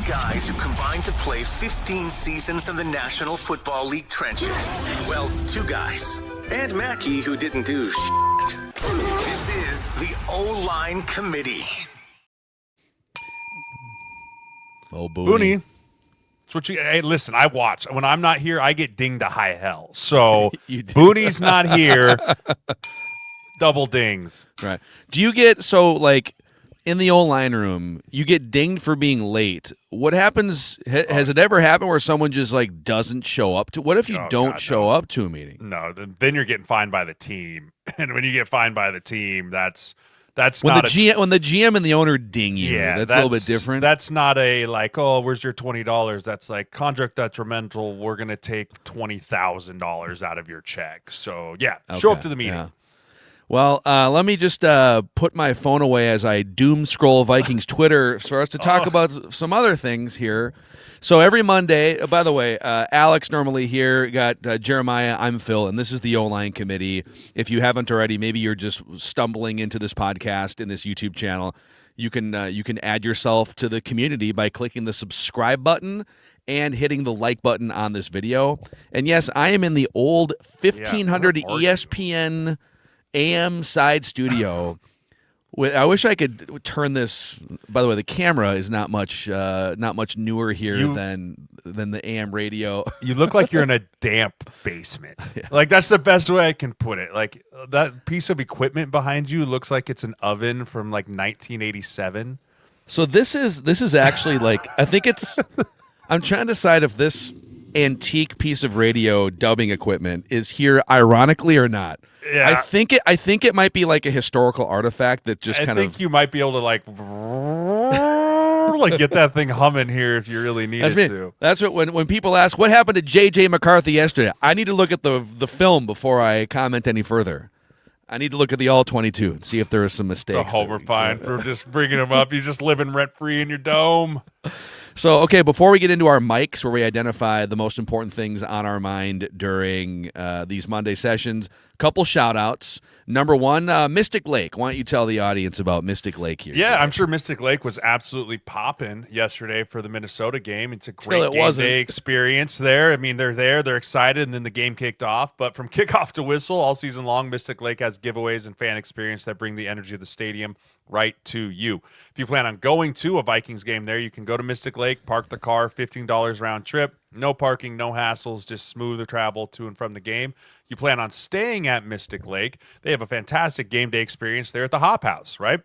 guys who combined to play 15 seasons in the National Football League trenches. Well, 2 guys. And Mackey, who didn't do shit. This is the O-Line Committee. Oh, Booney. That's what you. Hey, listen, I watch. When I'm not here, I get dinged to high hell. So Booney's not here. Double dings. Right. Do you get, so like in the O-line room, you get dinged for being late. What happens, has it ever happened where someone just like doesn't show up to, what if you don't show up to a meeting? No, then you're getting fined by the team. And when you get fined by the team, that's when not when the GM and the owner ding you. Yeah, that's a little bit different. That's not a like, oh, where's your $20? That's like conduct detrimental. We're gonna take $20,000 out of your check. So yeah, show up to the meeting. Yeah. Well, let me just put my phone away as I doom scroll Vikings Twitter for us to talk about some other things here. So every Monday, by the way, Alex normally here, got Jeremiah, I'm Phil, and this is the O-Line Committee. If you haven't already, maybe you're just stumbling into this podcast in this YouTube channel. You can add yourself to the community by clicking the subscribe button and hitting the like button on this video. And yes, I am in the old 1500 ESPN AM side studio. I wish I could turn this. By the way, the camera is not much newer here than the AM radio. You look like you're in a damp basement. Yeah. Like that's the best way I can put it. Like that piece of equipment behind you looks like it's an oven from like 1987. So this is actually like, I think it's. I'm trying to decide if this antique piece of radio dubbing equipment is here ironically or not. Yeah. I think it might be like a historical artifact that just I think you might be able to like get that thing humming here if you really needed to. That's what when people ask what happened to JJ McCarthy yesterday, I need to look at the film before I comment any further. I need to look at the all 22 and see if there are some mistakes. It's a homer fine for just bringing him up. You're just living rent free in your dome. So, okay, before we get into our mics where we identify the most important things on our mind during these Monday sessions, a couple shout-outs. Number one, Mystic Lake. Why don't you tell the audience about Mystic Lake here? Yeah, I'm sure Mystic Lake was absolutely popping yesterday for the Minnesota game. It's a great game day experience there. I mean, they're there, they're excited, and then the game kicked off. But from kickoff to whistle, all season long, Mystic Lake has giveaways and fan experience that bring the energy of the stadium right to you. If you plan on going to a Vikings game there, you can go to Mystic Lake, park the car, $15 round trip. No parking, no hassles, just smooth travel to and from the game. You plan on staying at Mystic Lake, they have a fantastic game day experience there at the Hop House, right?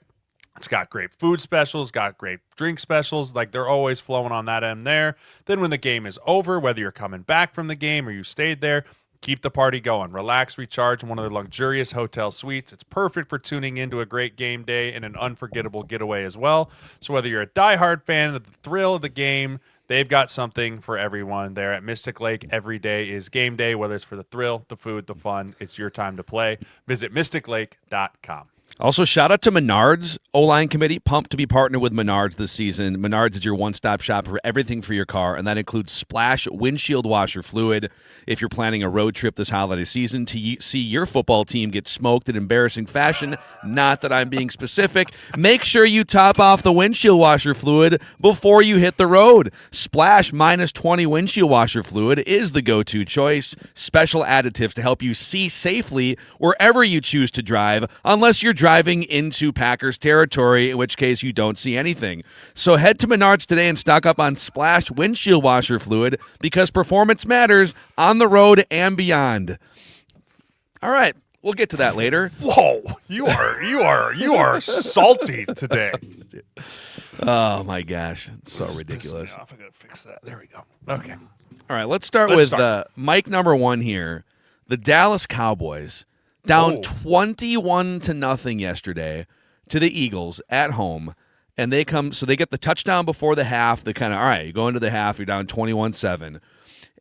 It's got great food specials, got great drink specials. Like they're always flowing on that end there. Then when the game is over, whether you're coming back from the game or you stayed there, keep the party going. Relax, recharge in one of their luxurious hotel suites. It's perfect for tuning into a great game day and an unforgettable getaway as well. So whether you're a diehard fan of the thrill of the game, they've got something for everyone there at Mystic Lake. Every day is game day, whether it's for the thrill, the food, the fun. It's your time to play. Visit mysticlake.com. Also, shout out to Menards O-Line Committee. Pumped to be partnered with Menards this season. Menards is your one-stop shop for everything for your car, and that includes Splash windshield washer fluid. If you're planning a road trip this holiday season to see your football team get smoked in embarrassing fashion, not that I'm being specific, make sure you top off the windshield washer fluid before you hit the road. Splash -20 windshield washer fluid is the go-to choice. Special additives to help you see safely wherever you choose to drive, unless you're driving into Packers territory, in which case you don't see anything. So head to Menards today and stock up on Splash windshield washer fluid, because performance matters on the road and beyond. All right, we'll get to that later. Whoa, you are salty today. Oh my gosh, it's so ridiculous. I gotta fix that. There we go. Okay. All right, let's start with mic number one here. The Dallas Cowboys. Down 21-0 yesterday to the Eagles at home, and they get the touchdown before the half. They kind of, all right, you go into the half, you're down 21-7,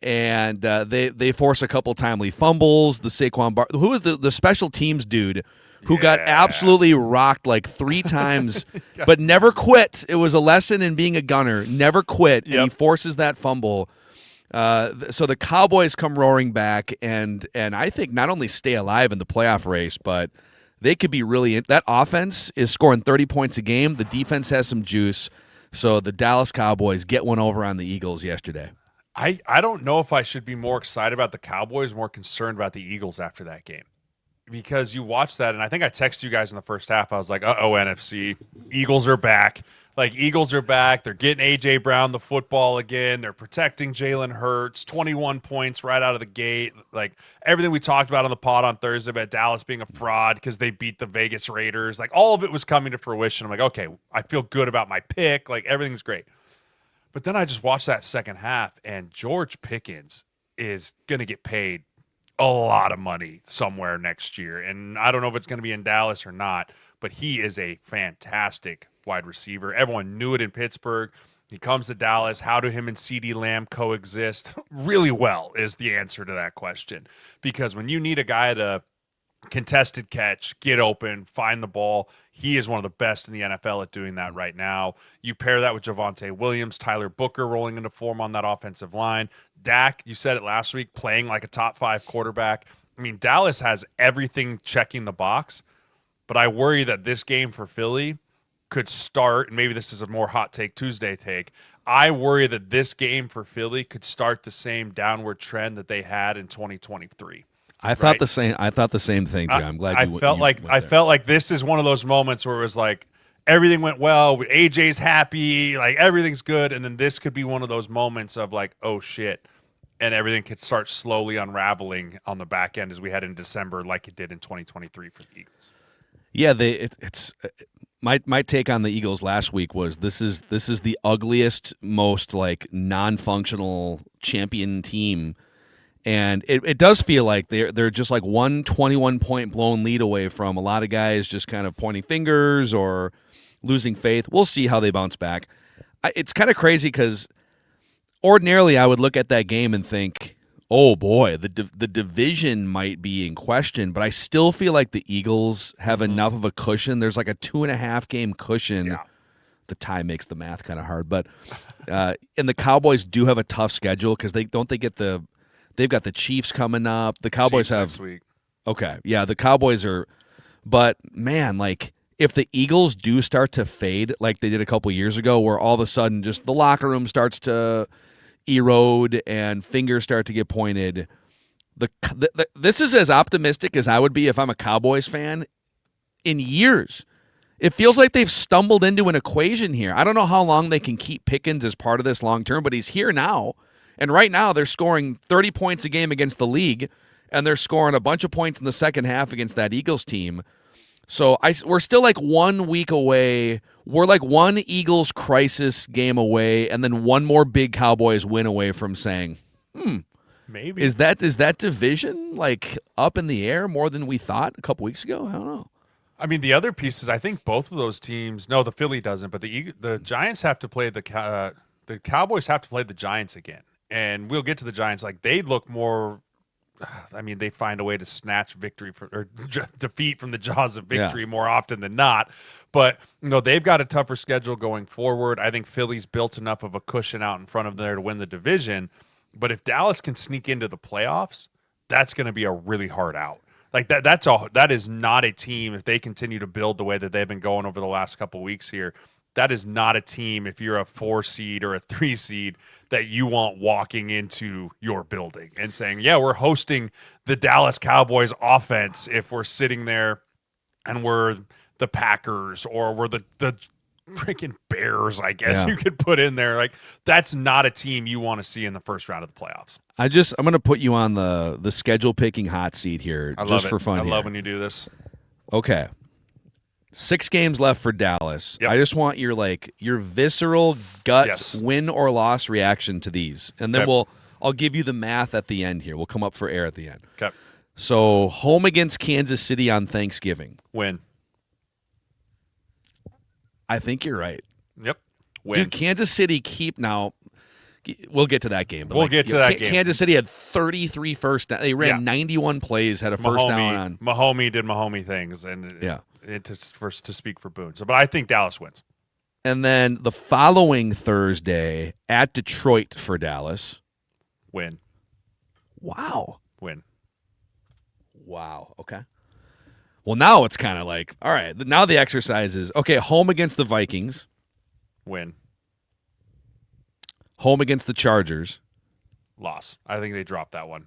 and they force a couple timely fumbles. The Saquon who was the special teams dude who got absolutely rocked like 3 times, but never quit. It was a lesson in being a gunner. Never quit, and he forces that fumble. So the Cowboys come roaring back, and I think not only stay alive in the playoff race, but they could be really that offense is scoring 30 points a game. The defense has some juice. So the Dallas Cowboys get one over on the Eagles yesterday. I don't know if I should be more excited about the Cowboys, more concerned about the Eagles after that game. Because you watch that, and I think I texted you guys in the first half. I was like, uh-oh, NFC. Eagles are back. Eagles are back. They're getting A.J. Brown the football again. They're protecting Jalen Hurts. 21 points right out of the gate. Everything we talked about on the pod on Thursday about Dallas being a fraud because they beat the Vegas Raiders. All of it was coming to fruition. I'm like, okay, I feel good about my pick. Everything's great. But then I just watched that second half, and George Pickens is going to get paid a lot of money somewhere next year. And I don't know if it's going to be in Dallas or not, but he is a fantastic wide receiver. Everyone knew it in Pittsburgh. He comes to Dallas. How do him and CeeDee Lamb coexist? Really well is the answer to that question. Because when you need a guy to contested catch, get open, find the ball, he is one of the best in the NFL at doing that right now. You pair that with Javonte Williams, Tyler Booker rolling into form on that offensive line. Dak, you said it last week, playing like a top 5 quarterback. I mean, Dallas has everything checking the box, but I worry that this game for Philly could start, and maybe this is a more hot take Tuesday take, I worry that this game for Philly could start the same downward trend that they had in 2023. I thought the same. I thought the same thing too. I'm glad you. I felt like this is one of those moments where it was like everything went well. AJ's happy, everything's good, and then this could be one of those moments of oh shit, and everything could start slowly unraveling on the back end as we head in December, like it did in 2023 for the Eagles. Yeah, it's my take on the Eagles last week was this is the ugliest, most non-functional champion team. And it does feel like they're just one 21-point blown lead away from a lot of guys just kind of pointing fingers or losing faith. We'll see how they bounce back. It's kind of crazy because ordinarily I would look at that game and think, oh boy, the division might be in question, but I still feel like the Eagles have enough of a cushion. There's a 2.5 game cushion. Yeah. The tie makes the math kind of hard, but and the Cowboys do have a tough schedule because they've got the Chiefs coming up. The Cowboys Chiefs have next week. Okay. Yeah, the Cowboys are, but man, if the Eagles do start to fade like they did a couple years ago, where all of a sudden just the locker room starts to erode and fingers start to get pointed, this is as optimistic as I would be if I'm a Cowboys fan in years. It feels like they've stumbled into an equation here. I don't know how long they can keep Pickens as part of this long term, but he's here now. And right now they're scoring 30 points a game against the league, and they're scoring a bunch of points in the second half against that Eagles team. So we're still 1 week away. We're one Eagles crisis game away, and then one more big Cowboys win away from saying, maybe is that division up in the air more than we thought a couple weeks ago? I don't know. I mean, the other piece is I think both of those teams. No, the Philly doesn't, but the Giants have to play the Cowboys have to play the Giants again, and we'll get to the Giants. They look more. I mean, they find a way to snatch victory or defeat from the jaws of victory more often than not. But they've got a tougher schedule going forward. I think Philly's built enough of a cushion out in front of there to win the division. But if Dallas can sneak into the playoffs, that's going to be a really hard out. That is not a team, if they continue to build the way that they've been going over the last couple of weeks here, that is not a team, if you're a 4 seed or a 3 seed, that you want walking into your building and saying, yeah, we're hosting the Dallas Cowboys offense if we're sitting there and we're the Packers or we're the freaking Bears, I guess you could put in there. That's not a team you want to see in the first round of the playoffs. I'm going to put you on the schedule picking hot seat here for fun. I love when you do this. Okay. 6 games left for Dallas. Yep. I just want your visceral gut win or loss reaction to these. And then I'll give you the math at the end here. We'll come up for air at the end. Okay. So, home against Kansas City on Thanksgiving. Win. I think you're right. Yep. Win. Dude, Kansas City now. We'll get to that game. But we'll get to that game. Kansas City had 33 first down. They ran 91 plays, had a first down on. Mahomey did Mahomey things, and to speak for Boone. But I think Dallas wins. And then the following Thursday at Detroit for Dallas. Win. Wow. Win. Wow. Okay. Well, now it's kind of all right, now the exercise is, okay, home against the Vikings. Win. Home against the Chargers. Loss. I think they dropped that one.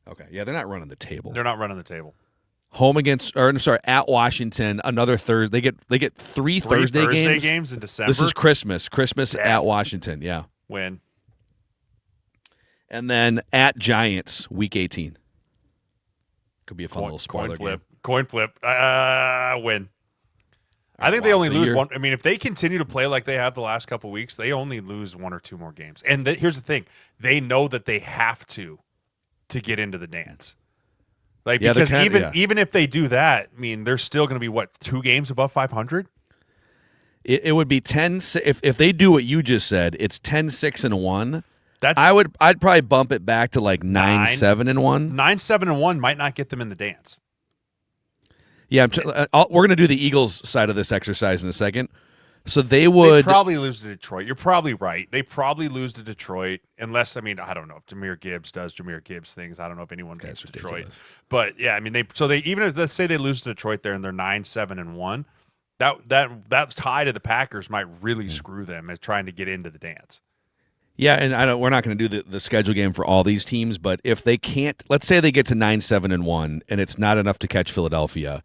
Okay. Yeah, they're not running the table. They're not running the table. At Washington, another Thursday. They get three Thursday games in December. This is Christmas. At Washington, yeah. Win. And then at Giants, Week 18. Could be a fun little spoiler game. Coin flip. Win. I think they only lose one. I mean, if they continue to play like they have the last couple of weeks, they only lose one or two more games. And here's the thing: they know that they have to get into the dance. Because even if they do that, I mean, they're still going to be 2 games above 500. It would be 10 if they do what you just said. It's 10-6-1. I'd probably bump it back to 9-7-1. 9-7-1 might not get them in the dance. Yeah, we're going to do the Eagles side of this exercise in a second. So they probably lose to Detroit. You're probably right. They probably lose to Detroit unless, I mean, I don't know if Jahmyr Gibbs does Jahmyr Gibbs things. I don't know if anyone beats Detroit. But yeah, I mean, even if let's say they lose to Detroit there and they're 9-7-1, that tie to the Packers might really screw them as trying to get into the dance. Yeah, and we're not going to do the schedule game for all these teams, but if they can't, let's say they get to 9-7-1 and it's not enough to catch Philadelphia,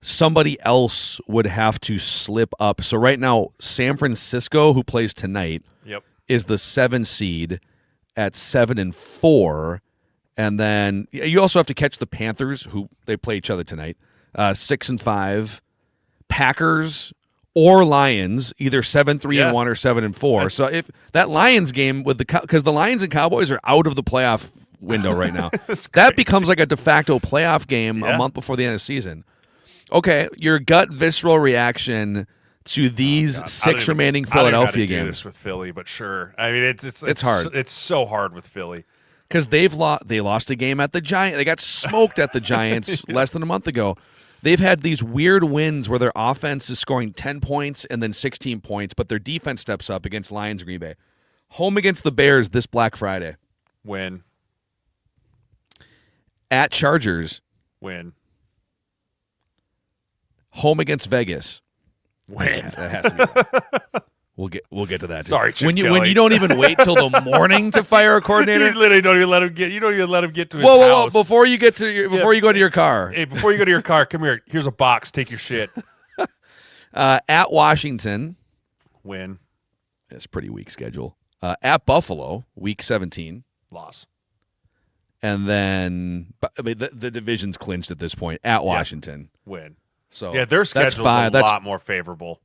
somebody else would have to slip up. So right now, San Francisco, who plays tonight, is the 7 seed at 7-4, and then you also have to catch the Panthers, who they play each other tonight, 6-5, Packers or Lions, either 7-3-1 or 7-4. So if that Lions game because the Lions and Cowboys are out of the playoff window right now, that becomes like a de facto playoff game a month before the end of the season. Okay, your gut visceral reaction to these 6 remaining Philadelphia games. Do this with Philly, but sure. I mean, it's hard. It's so hard with Philly because they lost a game at the Giants. They got smoked at the Giants less than a month ago. They've had these weird wins where their offense is scoring 10 points and then 16 points, but their defense steps up against Lions, Green Bay. Home against the Bears this Black Friday. Win. At Chargers. Win. Home against Vegas. Win. That has to be We'll get to that. Too. Sorry, Chip when Kelly. you don't even wait till the morning to fire a coordinator. You literally don't even let him get. You don't even let him get to his Whoa! house. Before you go to your car. Hey, before you go to your car, come here. Here's a box. Take your shit. At Washington. Win. That's a pretty weak schedule. At Buffalo, week 17. Loss. And then the division's clinched at this point. At Washington. Win. So yeah, their schedule's a lot more favorable.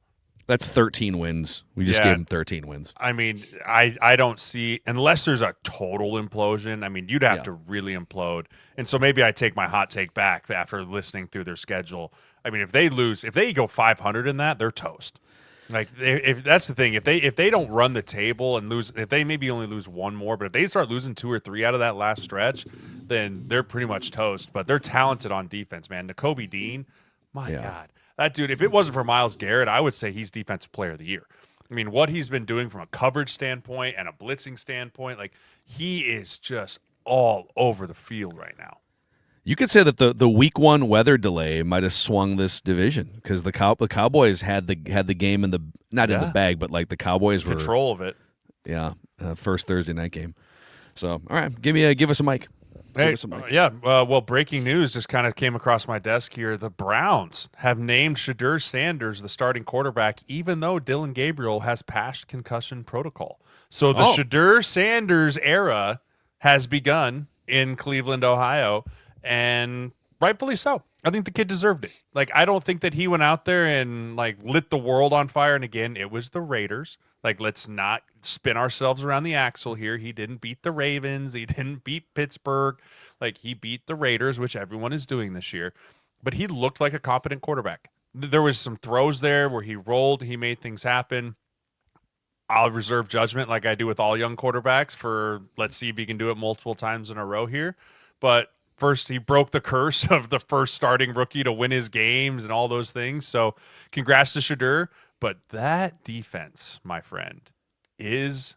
That's 13 wins. We just gave them 13 wins. I mean, I don't see, unless there's a total implosion, I mean, you'd have to really implode. And so maybe I take my hot take back after listening through their schedule. I mean, if they go 500 in that, they're toast. Like, if that's the thing, if they don't run the table and lose, if they maybe only lose one more, but if they start losing 2 or 3 out of that last stretch, then they're pretty much toast. But they're talented on defense, man. Nakobe Dean, my God. That dude, if it wasn't for Myles Garrett, I would say he's Defensive Player of the Year. I mean, what he's been doing from a coverage standpoint and a blitzing standpoint, like, he is just all over the field right now. You could say that the week 1 weather delay might have swung this division because the Cowboys had the game in the not in the bag, but like the Cowboys were control of it. Yeah, first Thursday night game. So, all right, give us a mic. Hey, well, breaking news just kind of came across my desk here. The Browns have named Shedeur Sanders the starting quarterback, even though Dylan Gabriel has passed concussion protocol. So the Shedeur Sanders era has begun in Cleveland, Ohio, and rightfully so. I think the kid deserved it. Like, I don't think that he went out there and, like, lit the world on fire. And again, it was the Raiders. Like, let's not spin ourselves around the axle here. He didn't beat the Ravens. He didn't beat Pittsburgh. Like, he beat the Raiders, which everyone is doing this year. But he looked like a competent quarterback. There was some throws there where he rolled. He made things happen. I'll reserve judgment like I do with all young quarterbacks for let's see if he can do it multiple times in a row here. But first, he broke the curse of the first starting rookie to win his games and all those things. So congrats to Shedeur. But that defense, my friend, is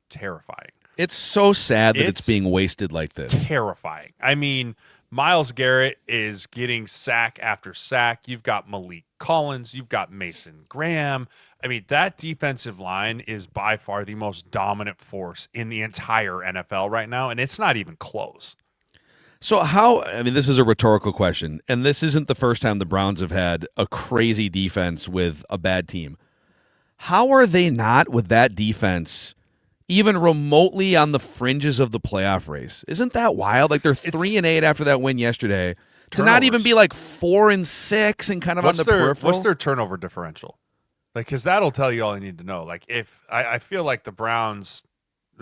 terrifying. It's so sad that it's being wasted like this. Terrifying. I mean, Myles Garrett is getting sack after sack. You've got Malik Collins. You've got Mason Graham. I mean, that defensive line is by far the most dominant force in the entire NFL right now, and it's not even close. So this is a rhetorical question, and this isn't the first time the Browns have had a crazy defense with a bad team. How are they not, with that defense, even remotely on the fringes of the playoff race? Isn't that wild? Like, they're 3-8 after that win yesterday. Turnovers. To not even be like 4-6 and kind of on the peripheral. What's their turnover differential? Like, because that'll tell you all you need to know. Like, if I feel like the Browns,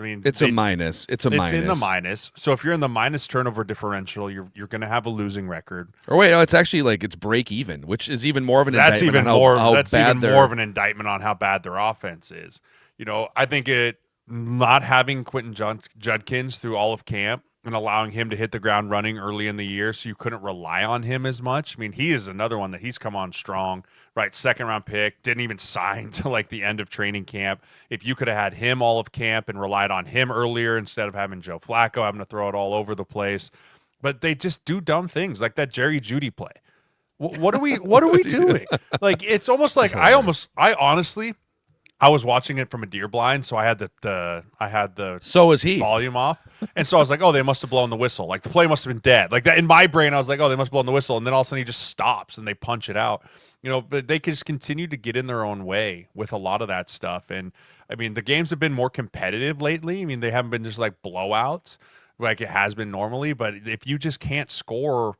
it's a minus. It's in the minus. So if you're in the minus turnover differential, you're going to have a losing record. Or wait, no, it's actually like it's break even, which is even more of an that's indictment even on more. how that's bad even more of an indictment on how bad their offense is. I think not having Quentin Judkins through all of camp and allowing him to hit the ground running early in the year, so you couldn't rely on him as much. I mean, he is another one that he's come on strong, right? 2nd-round pick, didn't even sign to like the end of training camp. If you could have had him all of camp and relied on him earlier instead of having Joe Flacco having to throw it all over the place, but they just do dumb things like that Jerry Jeudy play. What are we doing? Like, it's almost like I honestly. I was watching it from a deer blind, so I had the so was he volume off, and so I was like, oh, they must have blown the whistle. Like, the play must have been dead. Like that in my brain, I was like, oh, they must have blown the whistle, and then all of a sudden he just stops and they punch it out. But they can just continue to get in their own way with a lot of that stuff. And I mean, the games have been more competitive lately. I mean, they haven't been just like blowouts like it has been normally. But if you just can't score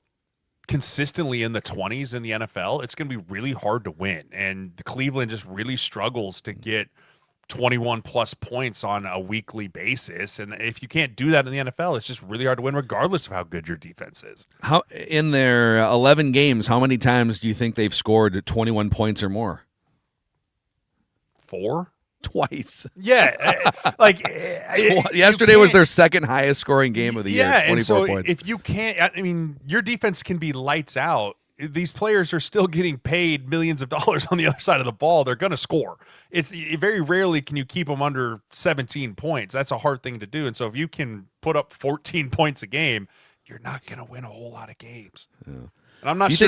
consistently in the 20s in the NFL, it's going to be really hard to win. And Cleveland just really struggles to get 21 plus points on a weekly basis. And if you can't do that in the NFL, it's just really hard to win regardless of how good your defense is. How in their 11 games, how many times do you think they've scored 21 points or more? 4? Twice. Yeah. Yesterday was their second highest scoring game of the year. 24 and so points. If you can't, your defense can be lights out. These players are still getting paid millions of dollars on the other side of the ball. They're going to score. It's very rarely can you keep them under 17 points. That's a hard thing to do. And so if you can put up 14 points a game, you're not going to win a whole lot of games. Yeah. And I'm not sure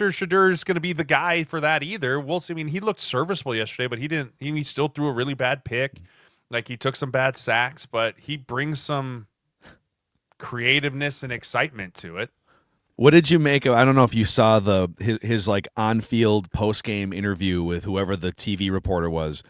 Shedeur is going to be the guy for that either. We'll see. I mean, he looked serviceable yesterday, but he still threw a really bad pick. Like, he took some bad sacks, but he brings some creativeness and excitement to it. What did you make of, I don't know if you saw his like on-field post-game interview with whoever the TV reporter was,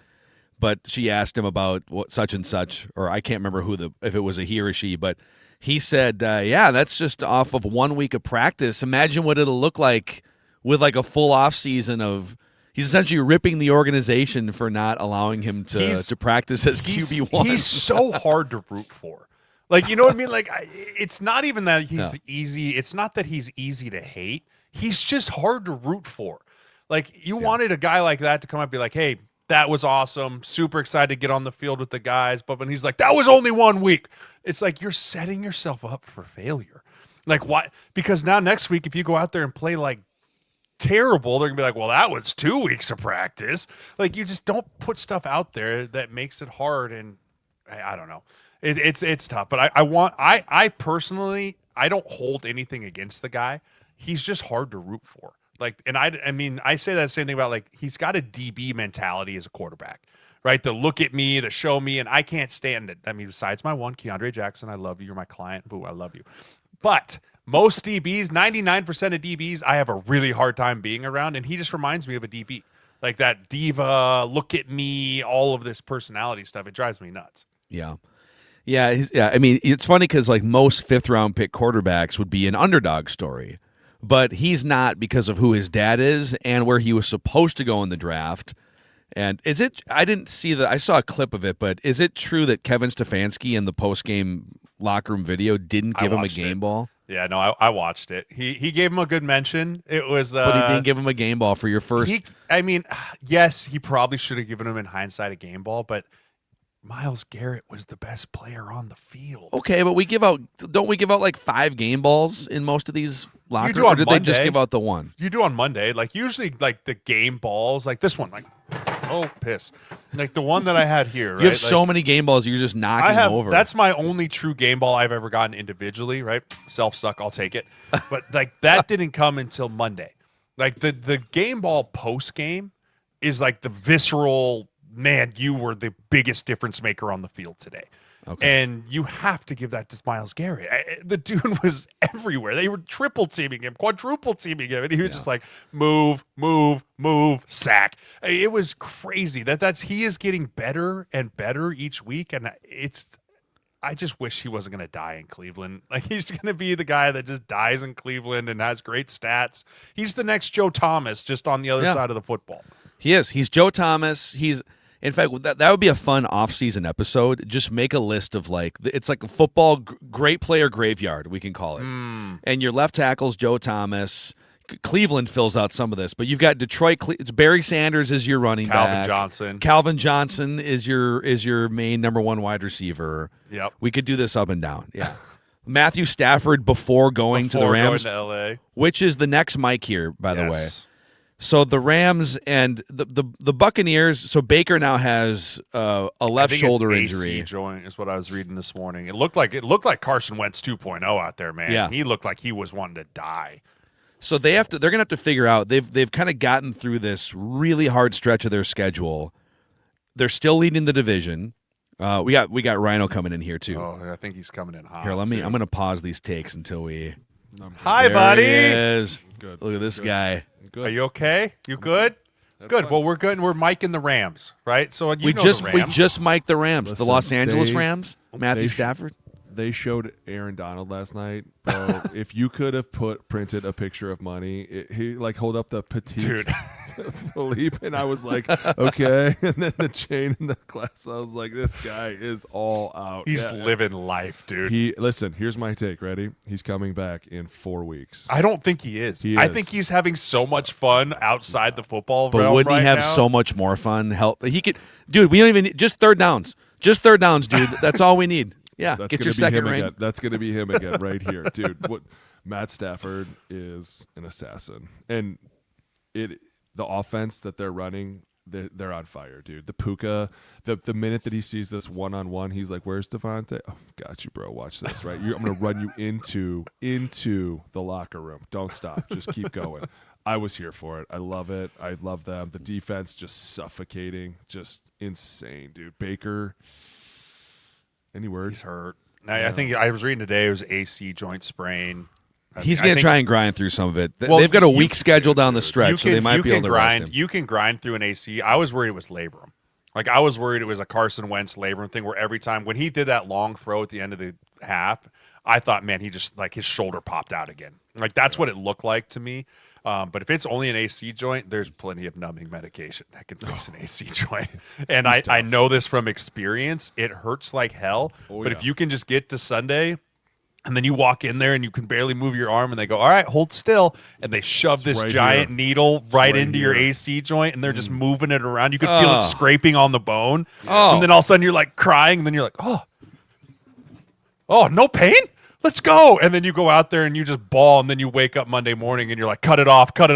but she asked him about what such and such, or I can't remember if it was a he or she, but he said, yeah, that's just off of 1 week of practice. Imagine what it'll look like with like a full off season of. He's essentially ripping the organization for not allowing him to practice as QB1. He's so hard to root for. Like, you know what I mean? Like, it's not even that he's easy. It's not that he's easy to hate. He's just hard to root for. Like, you wanted a guy like that to come up and be like, hey, that was awesome. Super excited to get on the field with the guys. But when he's like, that was only 1 week. It's like you're setting yourself up for failure. Like, why? Because now next week, if you go out there and play like terrible, they're going to be like, well, that was 2 weeks of practice. Like, you just don't put stuff out there that makes it hard. And I don't know. It's tough. But I personally, I don't hold anything against the guy. He's just hard to root for. Like, and I mean, I say that same thing about, like, he's got a DB mentality as a quarterback, right? The look at me, the show me, and I can't stand it. I mean, besides my one, Keandre Jackson, I love you. You're my client. Boo, I love you. But most DBs, 99% of DBs, I have a really hard time being around, and he just reminds me of a DB. Like that diva, look at me, all of this personality stuff. It drives me nuts. Yeah. Yeah. I mean, it's funny because, like, most fifth-round pick quarterbacks would be an underdog story. But he's not because of who his dad is and where he was supposed to go in the draft. And is it? I didn't see I saw a clip of it, but is it true that Kevin Stefanski in the post-game locker room video didn't give him a game ball? Yeah, no, I watched it. He gave him a good mention. It was, but he didn't give him a game ball for your first. Yes, he probably should have given him in hindsight a game ball, but Myles Garrett was the best player on the field. Okay, but don't we give out like 5 game balls in most of these locker rooms? Or did they just give out the one? You do on Monday. Like, usually, like, the game balls, like this one, like, Oh, piss. Like the one that I had here, right? You have so many game balls, you're just knocking them over. That's my only true game ball I've ever gotten individually, right? Self-suck, I'll take it. But like that didn't come until Monday. Like the game ball post-game is like the visceral, man, you were the biggest difference maker on the field today. Okay. And you have to give that to Myles Garrett. The dude was everywhere. They were triple teaming him, quadruple teaming him, and he was just like move, sack. It was crazy. He is getting better and better each week, and I just wish he wasn't going to die in Cleveland. Like he's going to be the guy that just dies in Cleveland and has great stats. He's the next Joe Thomas, just on the other side of the football. He is. He's Joe Thomas. In fact, that would be a fun off-season episode. Just make a list of it's like a football great player graveyard, we can call it. And your left tackle's Joe Thomas. Cleveland fills out some of this, but you've got Detroit. It's Barry Sanders is your running back. Calvin Johnson is your main number one wide receiver. Yep. We could do this up and down. Yeah. Matthew Stafford before going to the Rams, going to LA, which is the next Mike here, by the way. So the Rams and the Buccaneers. So Baker now has a left shoulder injury. AC joint is what I was reading this morning. It looked like Carson Wentz 2.0 out there, man. Yeah. He looked like he was wanting to die. So they're gonna have to figure out. They've kind of gotten through this really hard stretch of their schedule. They're still leading the division. We got Rhino coming in here too. Oh, I think he's coming in hot. Here, I'm gonna pause these takes until we. Hi, buddy. He is. Good. Look at this guy. Good. Are you okay? You good? Good. Fun. Well, we're good. We're miking the Rams, right? So we just mic'd the Rams, the Los Angeles Rams. Matthew Stafford. They showed Aaron Donald last night, bro. If you could have printed a picture of money, he hold up the petite Philippe, and I was like, okay. And then the chain in the glass, I was like, this guy is all out. He's living life, dude. Listen, here's my take. Ready? He's coming back in 4 weeks. I don't think he is. I think he's having so much fun outside the football realm. But wouldn't he have so much more fun? He could, dude. We don't even just third downs. Just third downs, dude. That's all we need. Yeah, get your second ring. Again. That's going to be him again right here, dude. Matt Stafford is an assassin, and the offense that they're running, they're on fire, dude. The Puka, the minute that he sees this one-on-one, he's like, "Where's Devontae? Oh, got you, bro. Watch this, right? I'm going to run you into the locker room. Don't stop. Just keep going." I was here for it. I love it. I love them. The defense just suffocating, just insane, dude. Baker. Any words? He's hurt. I think I was reading today it was AC joint sprain. He's going to try and grind through some of it. They've got a weak schedule down the stretch, so they might be able to rest him. You can grind through an AC. I was worried it was labrum. I was worried it was a Carson Wentz labrum thing where every time when he did that long throw at the end of the half, I thought, man, he just his shoulder popped out again. That's what it looked like to me. But if it's only an AC joint, there's plenty of numbing medication that can fix an AC joint. And I know this from experience. It hurts like hell. But if you can just get to Sunday and then you walk in there and you can barely move your arm and they go, all right, hold still. And they shove this giant needle right into your AC joint and they're just moving it around. You can feel it scraping on the bone. And then all of a sudden you're crying and then you're like, oh, no pain? Let's go. And then you go out there and you just bawl, and then you wake up Monday morning and you're like, cut it off. But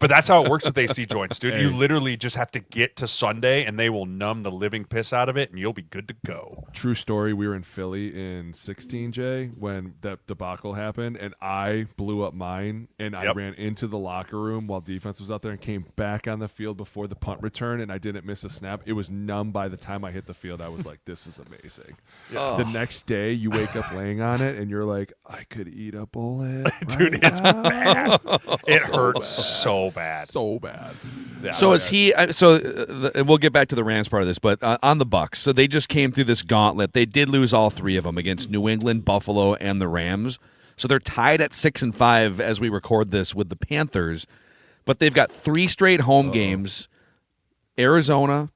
that's how it works with AC joints, dude. You literally just have to get to Sunday and they will numb the living piss out of it and you'll be good to go. True story. We were in Philly in 16, Jay, when that debacle happened, and I blew up mine, and I ran into the locker room while defense was out there and came back on the field before the punt return, and I didn't miss a snap. It was numb by the time I hit the field. I was like, this is amazing. The next day, you wake up laying on it and you're like, I could eat a bullet. Dude, it's bad. It hurts so bad. Yeah. So is he? We'll get back to the Rams part of this, but on the Bucs, so they just came through this gauntlet. They did lose all three of them against New England, Buffalo, and the Rams. So they're tied at 6-5 as we record this with the Panthers, but they've got 3 straight home games: Arizona,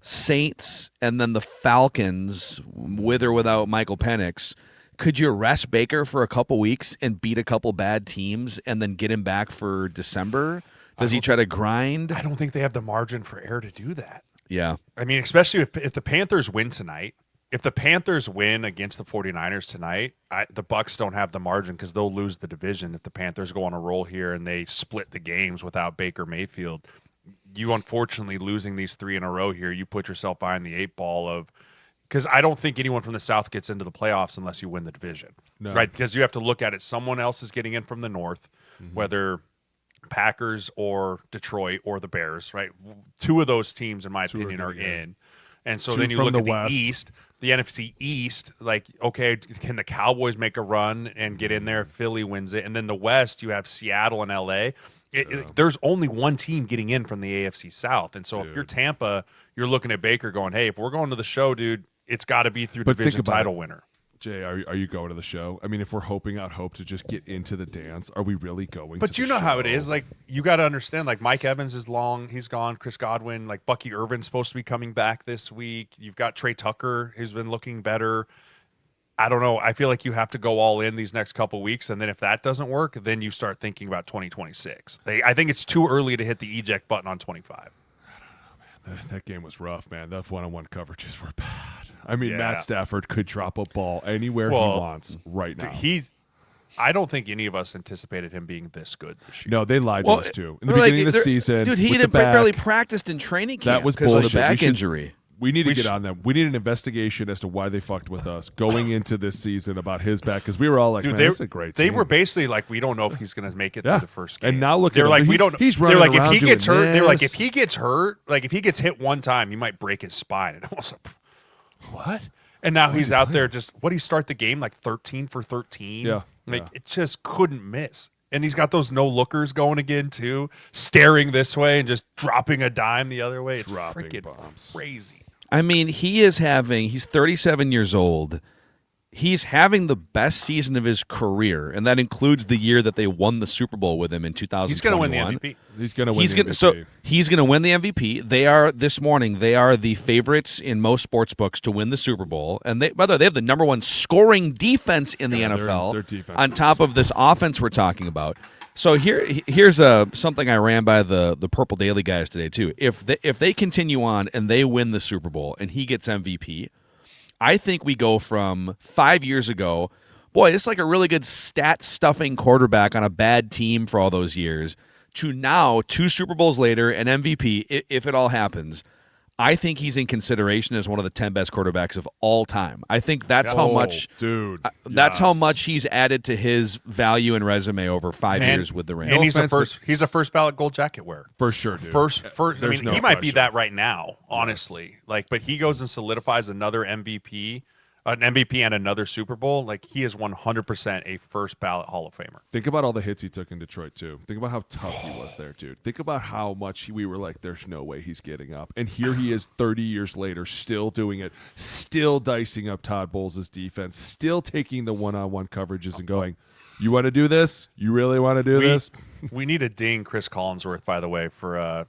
Saints, and then the Falcons, with or without Michael Penix. Could you rest Baker for a couple weeks and beat a couple bad teams and then get him back for December? Does he try to grind? I don't think they have the margin for error to do that. Yeah. I mean, especially if the Panthers win tonight. If the Panthers win against the 49ers tonight, the Bucs don't have the margin because they'll lose the division if the Panthers go on a roll here and they split the games without Baker Mayfield. you unfortunately losing these 3 in a row here, you put yourself behind the 8 ball of because I don't think anyone from the South gets into the playoffs unless you win the division, right? Because you have to look at it. Someone else is getting in from the North, whether Packers or Detroit or the Bears, right? 2 of those teams, in my opinion, are in. And so 2 then you from look the at the West. East, the NFC East, like, okay, can the Cowboys make a run and get in there if Philly wins it? And then the West, you have Seattle and LA. There's only one team getting in from the AFC South. And so if you're Tampa, you're looking at Baker going, hey, if we're going to the show, dude, it's got to be through division title winner. Jay, are you going to the show? I mean, if we're hoping out hope to just get into the dance, are we really going But to you the know show? how it is. Like, you got to understand, like, Mike Evans is long. He's gone. Chris Godwin, like, Bucky Irvin's supposed to be coming back this week. You've got Trey Tucker, who's been looking better. I don't know. I feel like you have to go all in these next couple weeks, and then if that doesn't work, then you start thinking about 2026. I think it's too early to hit the eject button on 25. That game was rough, man. Those one-on-one coverages were bad. I mean, Matt Stafford could drop a ball anywhere he wants right now. I don't think any of us anticipated him being this good this year. No, they lied to us too. In the beginning of the season, dude, he barely practiced in training camp. That was because bullshit. of the back injury. We need to get on them. We need an investigation as to why they fucked with us going into this season about his back, because we were all like, dude, man, this is a great team. They were basically like, we don't know if he's going to make it through the first game. And now look at they're him. like, we don't. He's running they're like, around if he gets hurt, doing they're like, this. if he gets hurt, like if he gets hit one time, he might break his spine. And I was like, what? And now he's out there just what do you start the game like 13 for 13? Yeah, like it just couldn't miss. And he's got those no lookers going again too, staring this way and just dropping a dime the other way. It's freaking crazy. I mean, he's 37 years old. He's having the best season of his career, and that includes the year that they won the Super Bowl with him in 2021. He's going to win the MVP. He's going to win the MVP. So he's going to win the MVP. They are the favorites in most sports books to win the Super Bowl, and they have the number 1 scoring defense in the NFL. Their defense on top of this offense we're talking about. So here's something I ran by the Purple Daily guys today too. If they continue on and they win the Super Bowl and he gets MVP, I think we go from 5 years ago, boy, this is like a really good stat-stuffing quarterback on a bad team for all those years, to now 2 Super Bowls later, an MVP, if it all happens. I think he's in consideration as one of the 10 best quarterbacks of all time. I think that's how much, dude. That's how much he's added to his value and resume over 5 years with the Rams. And he's a first ballot gold jacket wearer for sure, dude. First. I mean, he might be question. that right now, honestly. Like, but he goes and solidifies another MVP, an MVP and another Super Bowl. Like, he is 100% a first ballot Hall of Famer. Think about all the hits he took in Detroit too. Think about how tough he was there, dude. Think about how much we were like, there's no way he's getting up. And here he is 30 years later, still doing it, still dicing up Todd Bowles' defense, still taking the one-on-one coverages and going, you want to do this? You really want to do this? We need to ding Chris Collinsworth, by the way, for a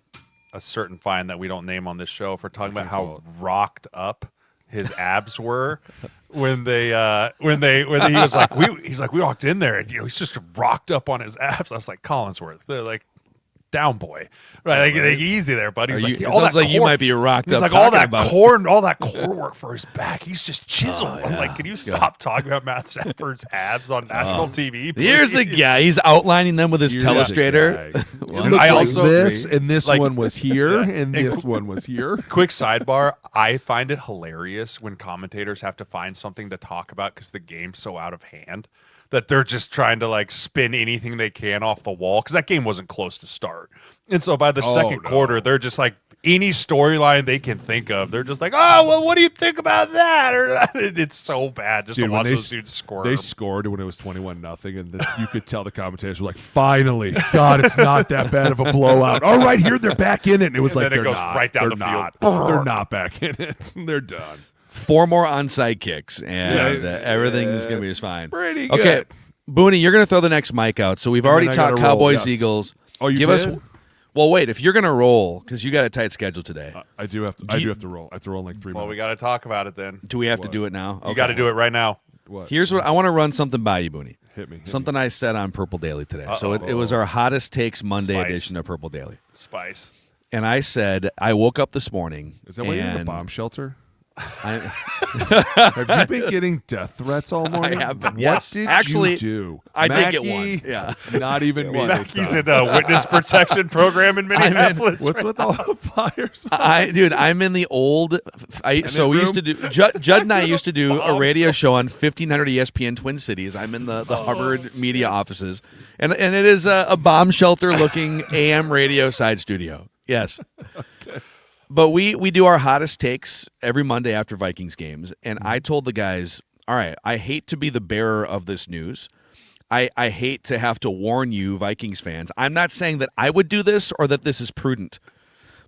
certain fine that we don't name on this show for talking about how rocked up his abs were when he was like we walked in there and he's just rocked up on his abs. I was like, Collinsworth, they're like down boy, right? Like easy there, buddy. He's like, it sounds like you might be rocked up. He's like all that core work for his back. He's just chiseled. I'm like, can you stop talking about Matt Stafford's abs on national TV? Please? Here's the guy. He's outlining them with his telestrator. I also this and this one was here and this one was here. Quick sidebar: I find it hilarious when commentators have to find something to talk about because the game's so out of hand that they're just trying to like spin anything they can off the wall because that game wasn't close to start. And so by the second quarter, they're just like any storyline they can think of. They're just like, oh, well, what do you think about that? Or that? It's so bad just to watch those dudes score. They scored when it was 21-0, and you could tell the commentators were like, finally, God, it's not that bad of a blowout. All right, here they're back in it. And it was and like, then it they're goes not. right down They're the not. field. They're not back in it. They're done. 4 more onside kicks, and everything's going to be just fine. Pretty good. Okay, Booney, you're going to throw the next mic out. So we've already talked Cowboys, Eagles. Oh, you give did? us. Well, wait. If you're going to roll, because you got a tight schedule today. I do have to roll. I have to roll in like 3 minutes. Well, we got to talk about it then. Do we have to do it now? You got to do it right now. What? Here's what I want to run something by you, Booney. Hit me. Something I said on Purple Daily today. So it was our hottest takes Monday Spice. edition of Purple Daily. Spice. And I said I woke up this morning. Is that why you're in the bomb shelter? Have you been getting death threats all morning? I have been. What Yes. did Actually, you do? I Mackey, did get one. Yeah. It's not even me. Mackey's in a witness protection program in Minneapolis. What's with all the fires? I'm in the old. So we used to do. Judd and I used to do a radio show on 1500 ESPN Twin Cities. I'm in the Hubbard media offices, and it is a bomb shelter looking AM radio side studio. Yes. Okay. But we do our hottest takes every Monday after Vikings games, and I told the guys, all right, I hate to be the bearer of this news. I hate to have to warn you, Vikings fans. I'm not saying that I would do this or that this is prudent.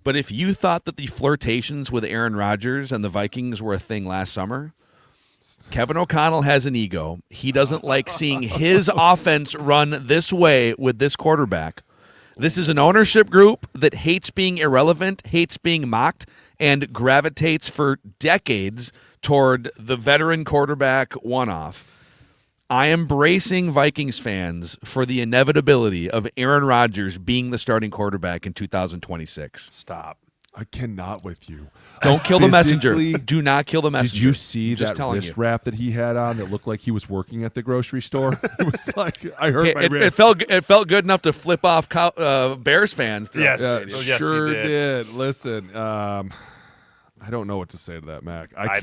But if you thought that the flirtations with Aaron Rodgers and the Vikings were a thing last summer, Kevin O'Connell has an ego. He doesn't like seeing his offense run this way with this quarterback. This is an ownership group that hates being irrelevant, hates being mocked, and gravitates for decades toward the veteran quarterback one-off. I am bracing Vikings fans for the inevitability of Aaron Rodgers being the starting quarterback in 2026. Stop. I cannot with you. Don't kill the messenger. Do not kill the messenger. Did you see Just that wrist wrap that he had on that looked like he was working at the grocery store? It was like, I hurt my wrist. It felt good enough to flip off Bears fans. Yes. Yes, sure did. Listen, I don't know what to say to that, Mac. I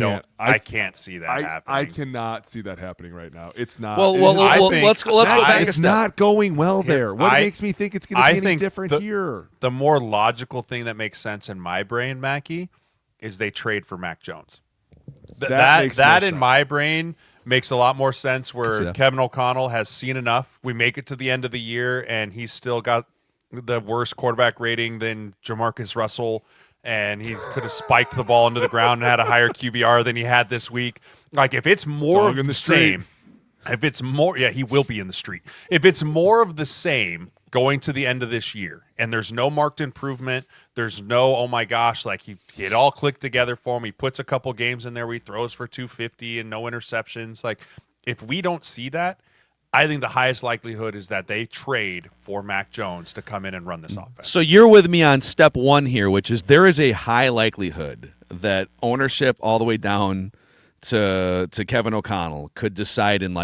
can't see that happening. I cannot see that happening right now. It's not. Let's go back. It's not going well there. What makes me think it's going to be any different here? The more logical thing that makes sense in my brain, Mackey, is they trade for Mac Jones. That in my brain makes a lot more sense. Where Kevin O'Connell has seen enough. We make it to the end of the year, and he's still got the worst quarterback rating than Jamarcus Russell. And he could have spiked the ball into the ground and had a higher QBR than he had this week. Like, if it's more of the same, he will be in the street. If it's more of the same going to the end of this year, and there's no marked improvement, there's no, oh my gosh, like it all clicked together for him. He puts a couple games in there where he throws for 250 and no interceptions. Like, if we don't see that, I think the highest likelihood is that they trade for Mac Jones to come in and run this offense. So you're with me on step one here, which is there is a high likelihood that ownership all the way down to Kevin O'Connell could decide in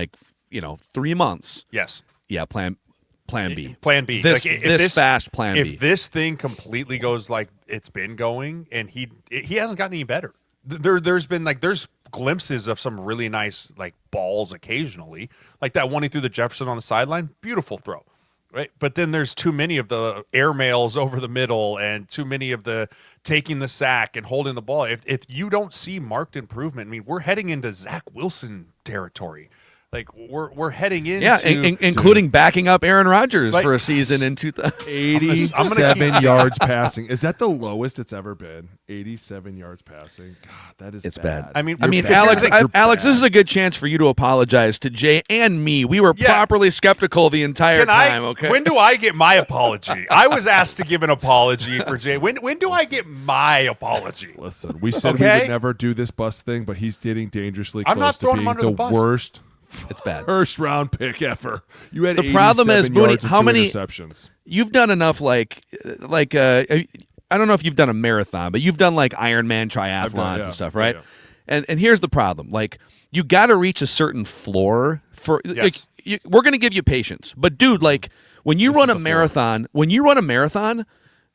3 months. Yes. Yeah, plan B. Plan B. This fast plan B. If this thing completely goes like it's been going, and he hasn't gotten any better. There's been there's glimpses of some really nice balls occasionally, like that one he threw to Jefferson on the sideline, beautiful throw, right? But then there's too many of the airmails over the middle and too many of the taking the sack and holding the ball. If you don't see marked improvement, I mean, we're heading into Zach Wilson territory. Like we're heading into including backing up Aaron Rodgers for a season in 87 yards passing. Is that the lowest it's ever been? 87 yards passing. God, that is bad. I mean, Alex, this is a good chance for you to apologize to Jay and me. We were properly skeptical the entire time. Okay. When do I get my apology? I was asked to give an apology for Jay. When do I get my apology? Listen, we said we would never do this bus thing, but he's getting dangerously close to being the worst. It's bad. First round pick ever. You had the problem is, Boone, how many interceptions? You've done enough I don't know if you've done a marathon, but you've done Ironman triathlons and stuff, right? Yeah. And here's the problem. You got to reach a certain floor for we're going to give you patience. But dude, when you run a marathon,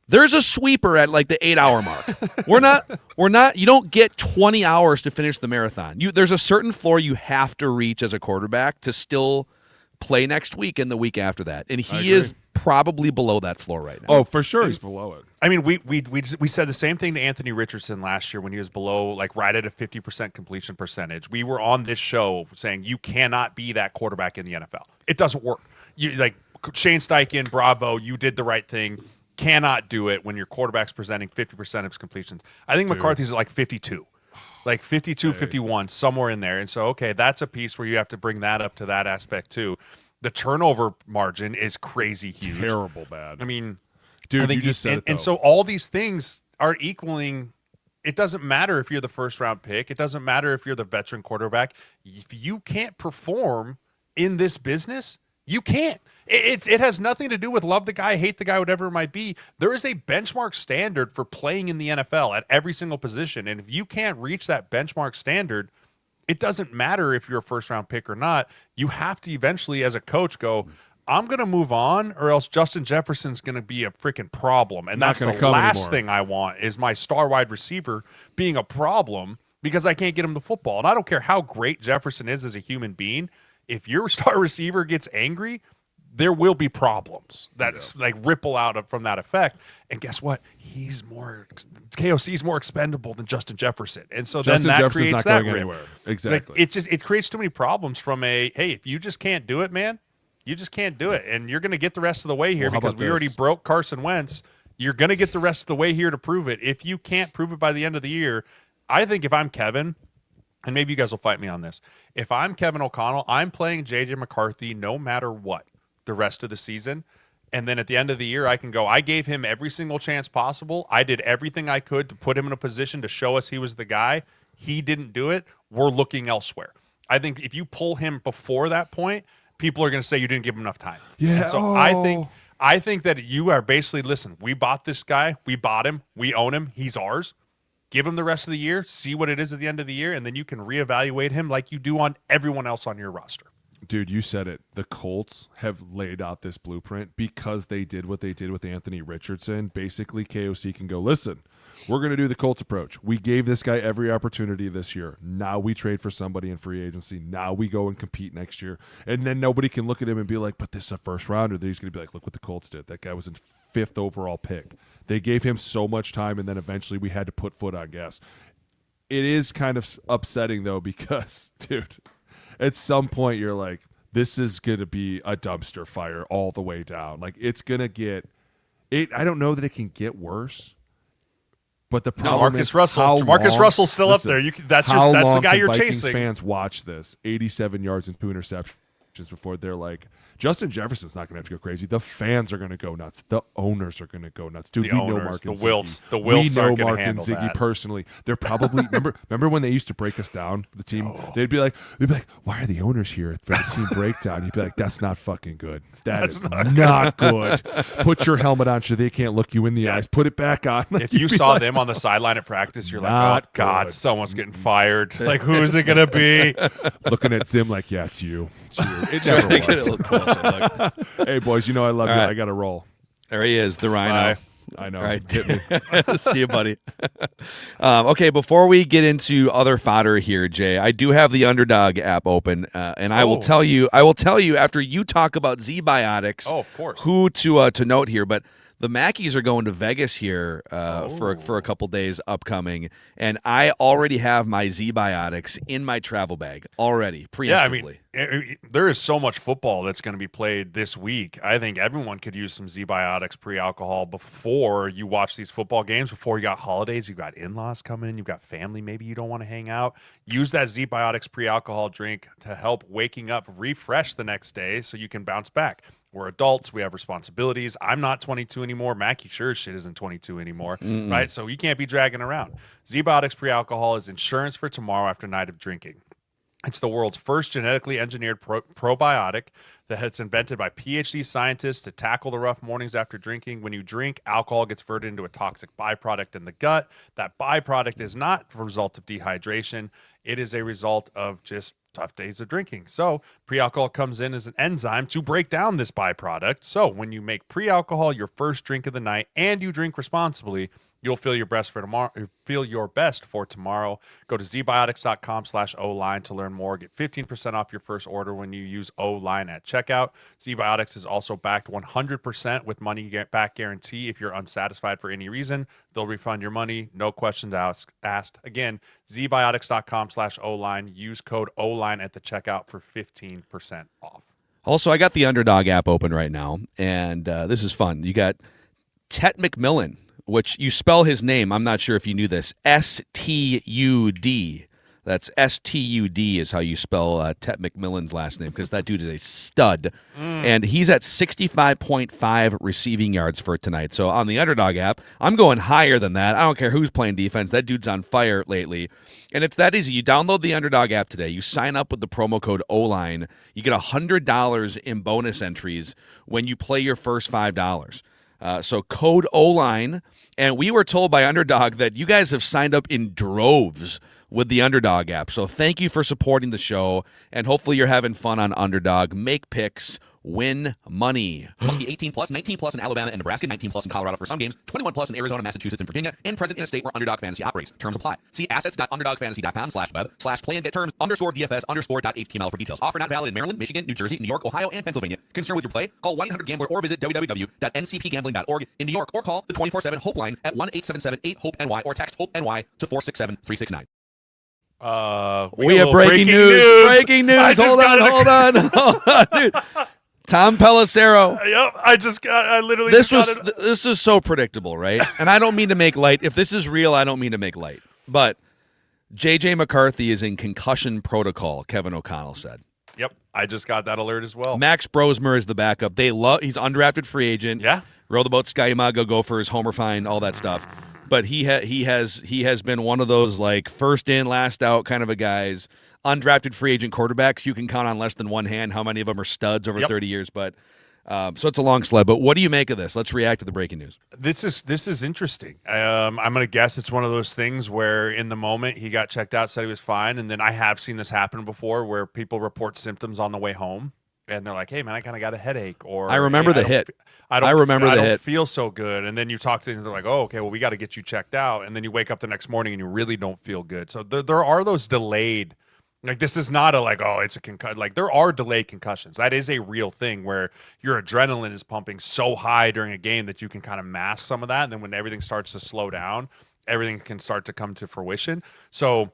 there's a sweeper at the 8-hour mark. You don't get 20 hours to finish the marathon. There's a certain floor you have to reach as a quarterback to still play next week and the week after that. And he is probably below that floor right now. Oh, for sure he's below it. I mean, we said the same thing to Anthony Richardson last year when he was below, right at a 50% completion percentage. We were on this show saying you cannot be that quarterback in the NFL. It doesn't work. Shane Steichen, bravo, you did the right thing. Cannot do it when your quarterback's presenting 50% of his completions. I think McCarthy's at 52. 52, 51, somewhere in there. And so, that's a piece where you have to bring that up to that aspect too. The turnover margin is crazy huge. Terrible bad. I mean, dude, you just said it, and so all these things are equaling. It doesn't matter if you're the first round pick. It doesn't matter if you're the veteran quarterback. If you can't perform in this business, You can't. It has nothing to do with love the guy, hate the guy, whatever it might be. There is a benchmark standard for playing in the NFL at every single position. And if you can't reach that benchmark standard, it doesn't matter if you're a first-round pick or not. You have to eventually, as a coach, go, I'm going to move on, or else Justin Jefferson's going to be a freaking problem. And that's the last thing I want, is my star wide receiver being a problem because I can't get him the football. And I don't care how great Jefferson is as a human being. If your star receiver gets angry, there will be problems that like ripple out from that effect. And guess what? KOC's more expendable than Justin Jefferson. And so then that creates that rip. Exactly. Like, it creates too many problems from hey, if you just can't do it, man, you just can't do it. And you're going to get the rest of the way here because we already broke Carson Wentz. You're going to get the rest of the way here to prove it. If you can't prove it by the end of the year, I think if I'm Kevin, and maybe you guys will fight me on this, if I'm Kevin O'Connell, I'm playing JJ McCarthy no matter what the rest of the season. And then at the end of the year, I can go, I gave him every single chance possible. I did everything I could to put him in a position to show us he was the guy. He didn't do it. We're looking elsewhere. I think if you pull him before that point, people are going to say you didn't give him enough time. Yeah. And so I think that you are basically, listen, we bought this guy. We bought him. We own him. He's ours. Give him the rest of the year. See what it is at the end of the year. And then you can reevaluate him like you do on everyone else on your roster. Dude, you said it. The Colts have laid out this blueprint because they did what they did with Anthony Richardson. Basically, KOC can go, listen, we're going to do the Colts approach. We gave this guy every opportunity this year. Now we trade for somebody in free agency. Now we go and compete next year. And then nobody can look at him and be like, but this is a first rounder. He's going to be like, look what the Colts did. That guy was a 5th overall pick. They gave him so much time, and then eventually we had to put foot on gas. It is kind of upsetting, though, because, dude, at some point you're like, this is going to be a dumpster fire all the way down. Like, it's going to get it. I don't know that it can get worse, but the problem is Marcus Russell's still up there. That's the guy you're Vikings chasing. Fans watch this 87 yards and 2 interceptions before they're like, Justin Jefferson's not going to have to go crazy. The fans are going to go nuts. The owners are going to go nuts. Dude, we know Mark and Ziggy. The Wilfs we are know going Mark to and handle Ziggy that. personally. They're probably remember when they used to break us down, the team. They'd be like, why are the owners here for the team breakdown? You'd be like, that's not fucking good. That's not good. Put your helmet on so they can't look you in the eyes. Put it back on. If you saw them on the sideline at practice, you're like, oh God, someone's getting fired. Like, who is it going to be? Looking at Zim like, yeah, it's you. It never was. Hey, boys, you know I love you. Right. I got to roll. There he is, the Rhino. Bye. I know. All right, hit me. See you, buddy. Okay, before we get into other fodder here, Jay, I do have the Underdog app open, and I will tell you after you talk about Z-Biotics, of course, who to note here. But the Mackeys are going to Vegas here for a couple days upcoming, and I already have my Z-Biotics in my travel bag already, preemptively. Yeah, I mean, there is so much football that's going to be played this week. I think everyone could use some Z-Biotics pre-alcohol before you watch these football games, before you got holidays, you've got in-laws coming, you've got family maybe you don't want to hang out. Use that Z-Biotics pre-alcohol drink to help waking up refresh the next day so you can bounce back. We're adults. We have responsibilities. I'm not 22 anymore. Mackie sure as shit isn't 22 anymore, right? So you can't be dragging around. Z-Biotics pre-alcohol is insurance for tomorrow after a night of drinking. It's the world's first genetically engineered probiotic that's invented by PhD scientists to tackle the rough mornings after drinking. When you drink, alcohol gets converted into a toxic byproduct in the gut. That byproduct is not the result of dehydration. It is a result of just tough days of drinking. So pre-alcohol comes in as an enzyme to break down this byproduct. So when you make pre-alcohol your first drink of the night and you drink responsibly, you'll feel your best for tomorrow. Feel your best for tomorrow. Go to zbiotics.com/O-line to learn more. Get 15% off your first order when you use O-line at checkout. Z-Biotics is also backed 100% with money back guarantee. If you're unsatisfied for any reason, they'll refund your money. No questions asked. Again, zbiotics.com/O-line. Use code O-line at the checkout for 15% off. Also, I got the Underdog app open right now, and this is fun. You got Tet McMillan, which you spell his name. I'm not sure if you knew this. Stud. That's STUD is how you spell Tet McMillan's last name, because that dude is a stud. And he's at 65.5 receiving yards for tonight. So on the Underdog app, I'm going higher than that. I don't care who's playing defense. That dude's on fire lately. And it's that easy. You download the Underdog app today. You sign up with the promo code OLINE. You get $100 in bonus entries when you play your first $5. So code OLINE. And we were told by Underdog that you guys have signed up in droves with the Underdog app. So thank you for supporting the show, and hopefully you're having fun on Underdog. Make picks, win money. Must be 18 plus, 19 plus in Alabama and Nebraska, 19 plus in Colorado for some games, 21 plus in Arizona, Massachusetts, and Virginia, and present in a state where Underdog Fantasy operates. Terms apply. See assets.underdogfantasy.com/web/play and get terms _DFS_.html for details. Offer not valid in Maryland, Michigan, New Jersey, New York, Ohio, and Pennsylvania. Concerned with your play? Call 1-800-GAMBLER or visit www.ncpgambling.org in New York, or call the 24/7 Hope line at 1-877-8-HOPE-NY or text HOPE-NY to 467-369. We have breaking news. Breaking news. Hold on, dude. Tom Pelissero. Yep, I literally. This is so predictable, right? And I don't mean to make light. If this is real, I don't mean to make light. But JJ McCarthy is in concussion protocol, Kevin O'Connell said. Yep, I just got that alert as well. Max Brosmer is the backup. He's undrafted free agent. Yeah. Wrote about Sky Umaga, Gophers, Homer Fine, all that stuff. But he has been one of those like first in, last out kind of a guys. Undrafted free agent quarterbacks, you can count on less than one hand how many of them are studs over 30 years. But so it's a long sled. But what do you make of this? Let's react to the breaking news. This is interesting. I'm going to guess it's one of those things where in the moment he got checked out, said he was fine, and then I have seen this happen before where people report symptoms on the way home. And they're like, "Hey, man, I kind of got a headache." Or I remember the hit. I don't feel so good. And then you talk to them, they're like, "Oh, okay, well, we got to get you checked out." And then you wake up the next morning and you really don't feel good. So there are those delayed. Like, this is not a like, oh, it's a concussion. Like, there are delayed concussions. That is a real thing where your adrenaline is pumping so high during a game that you can kind of mask some of that. And then when everything starts to slow down, everything can start to come to fruition. So.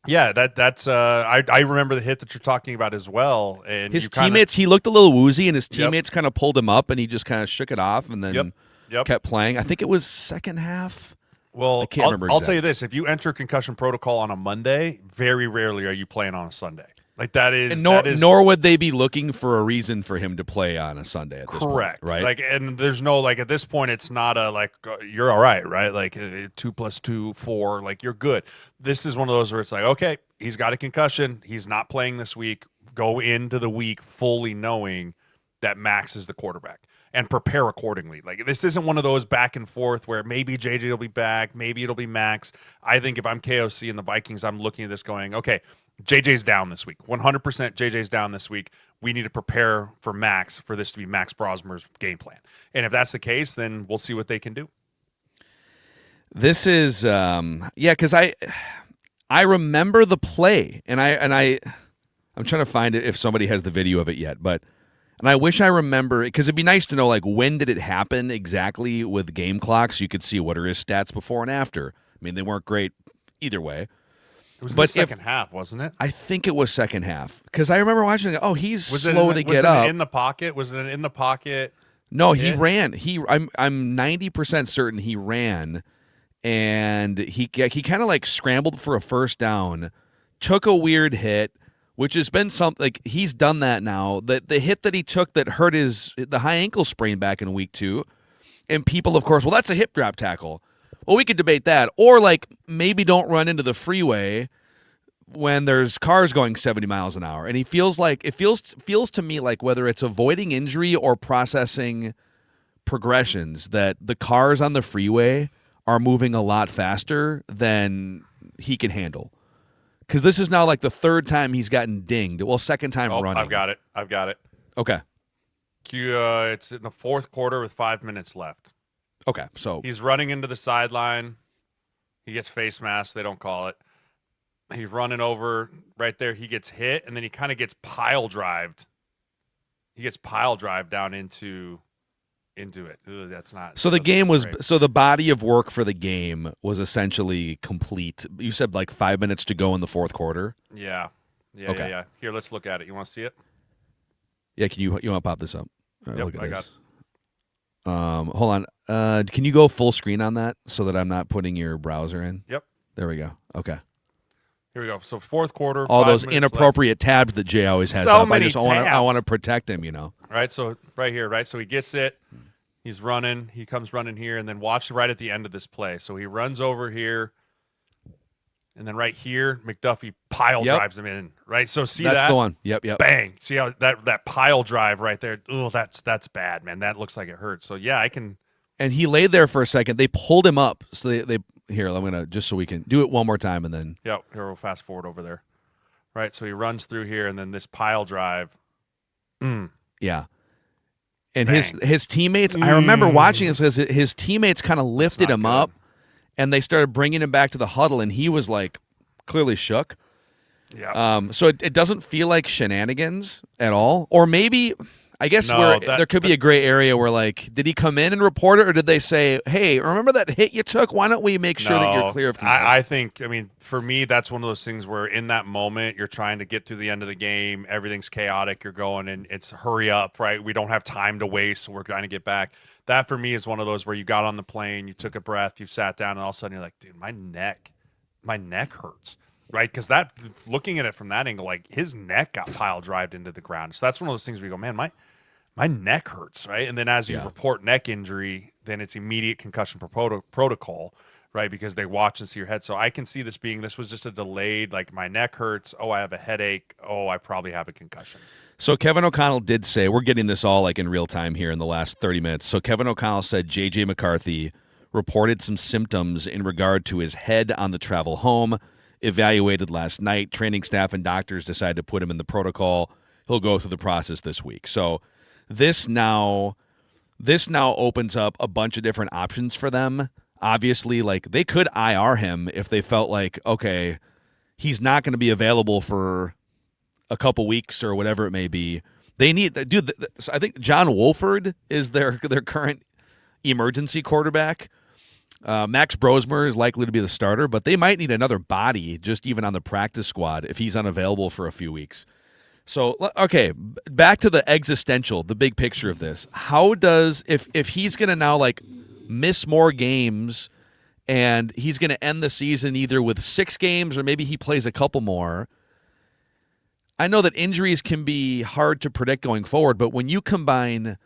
Yeah, that's I remember the hit that you're talking about as well. And his teammates, he looked a little woozy, and his teammates kind of pulled him up, and he just kind of shook it off, and then kept playing. I think it was second half. Well, I'll tell you this: if you enter concussion protocol on a Monday, very rarely are you playing on a Sunday. Like that is, nor would they be looking for a reason for him to play on a Sunday at this correct, point, right? Like, and there's no like at this point, it's not a like you're all right, right? Like 2 + 2 4, like you're good. This is one of those where it's like, okay, he's got a concussion, he's not playing this week. Go into the week fully knowing that Max is the quarterback and prepare accordingly. Like, this isn't one of those back and forth where maybe JJ will be back, maybe it'll be Max. I think if I'm KOC and the Vikings, I'm looking at this going, okay, JJ's down this week. 100% JJ's down this week. We need to prepare for Max, for this to be Max Brosmer's game plan. And if that's the case, then we'll see what they can do. This is because I remember the play, and I'm trying to find it if somebody has the video of it yet, and I wish I remember, because it'd be nice to know, like, when did it happen exactly with game clocks? You could see what are his stats before and after. I mean, they weren't great either way. It was the second half, wasn't it? I think it was second half, because I remember watching. Oh, he's slow to get up. Was it in the pocket? Was it in the pocket? No, he ran. I'm 90% certain he ran, and he kind of like scrambled for a first down, took a weird hit, which has been something like he's done that now. The hit that he took that hurt the high ankle sprain back in week 2, and people, of course, well, that's a hip drop tackle. Well, we could debate that. Or, like, maybe don't run into the freeway when there's cars going 70 miles an hour. And it feels to me like whether it's avoiding injury or processing progressions, that the cars on the freeway are moving a lot faster than he can handle. Because this is now like the third time he's gotten dinged. Well, second time running. I've got it. Okay. It's in the fourth quarter with 5 minutes left. Okay, so he's running into the sideline. He gets face masked. They don't call it. He's running over right there. He gets hit, and then he kind of gets pile drived. He gets pile drive down into it. Ugh, that's not. So the game was great. So the body of work for the game was essentially complete. You said like 5 minutes to go in the fourth quarter. Yeah. Okay. Yeah. Here, let's look at it. You want to see it? Yeah. Can you want to pop this up? All right, yep, look at I this. Hold on. Can you go full screen on that so that I'm not putting your browser in? Yep. There we go. Okay. Here we go. So fourth quarter. All those inappropriate tabs that Jay always has So up. many I want to protect him, Right. So right here, right. So he gets it. He's running. He comes running here, and then watch right at the end of this play. So he runs over here, and then right here, McDuffie pile drives him in. Right. So see that's that? the one. Yep. Bang. See how that pile drive right there? Oh, that's bad, man. That looks like it hurts. So yeah, I can. And he laid there for a second. They pulled him up. So they here. I'm gonna just so we can do it one more time, and then. Yep. Here we'll fast forward over there. Right. So he runs through here, and then this pile drive. Yeah. And his teammates, I remember watching this because his teammates kind of lifted him up, and they started bringing him back to the huddle, and he was like clearly shook. Yeah. So it doesn't feel like shenanigans at all, or maybe I guess there could be a gray area where like, did he come in and report it, or did they say, hey, remember that hit you took? Why don't we make sure that you're clear of concussion? I think, for me, that's one of those things where in that moment, you're trying to get through the end of the game. Everything's chaotic. You're going, and it's hurry up, right? We don't have time to waste, so we're trying to get back. That, for me, is one of those where you got on the plane, you took a breath, you sat down, and all of a sudden you're like, dude, my neck hurts. Right, because looking at it from that angle, like his neck got pile drived into the ground. So that's one of those things where you go, man, my neck hurts, right? And then as you report neck injury, then it's immediate concussion protocol, right? Because they watch and see your head. So I can see this was just a delayed, like my neck hurts. Oh, I have a headache. Oh, I probably have a concussion. So Kevin O'Connell did say, we're getting this all like in real time here in the last 30 minutes. So Kevin O'Connell said JJ McCarthy reported some symptoms in regard to his head on the travel home. Evaluated last night. Training staff and doctors decided to put him in the protocol. He'll go through the process this week. So this now opens up a bunch of different options for them. Obviously, like they could IR him if they felt like, okay, he's not going to be available for a couple weeks or whatever it may be. They need, dude. I think John Wolford is their current emergency quarterback. Max Brosmer is likely to be the starter, but they might need another body just even on the practice squad if he's unavailable for a few weeks. So, okay, back to the existential, the big picture of this. How does, if he's going to now like miss more games and he's going to end the season either with 6 games or maybe he plays a couple more. I know that injuries can be hard to predict going forward, but when you combine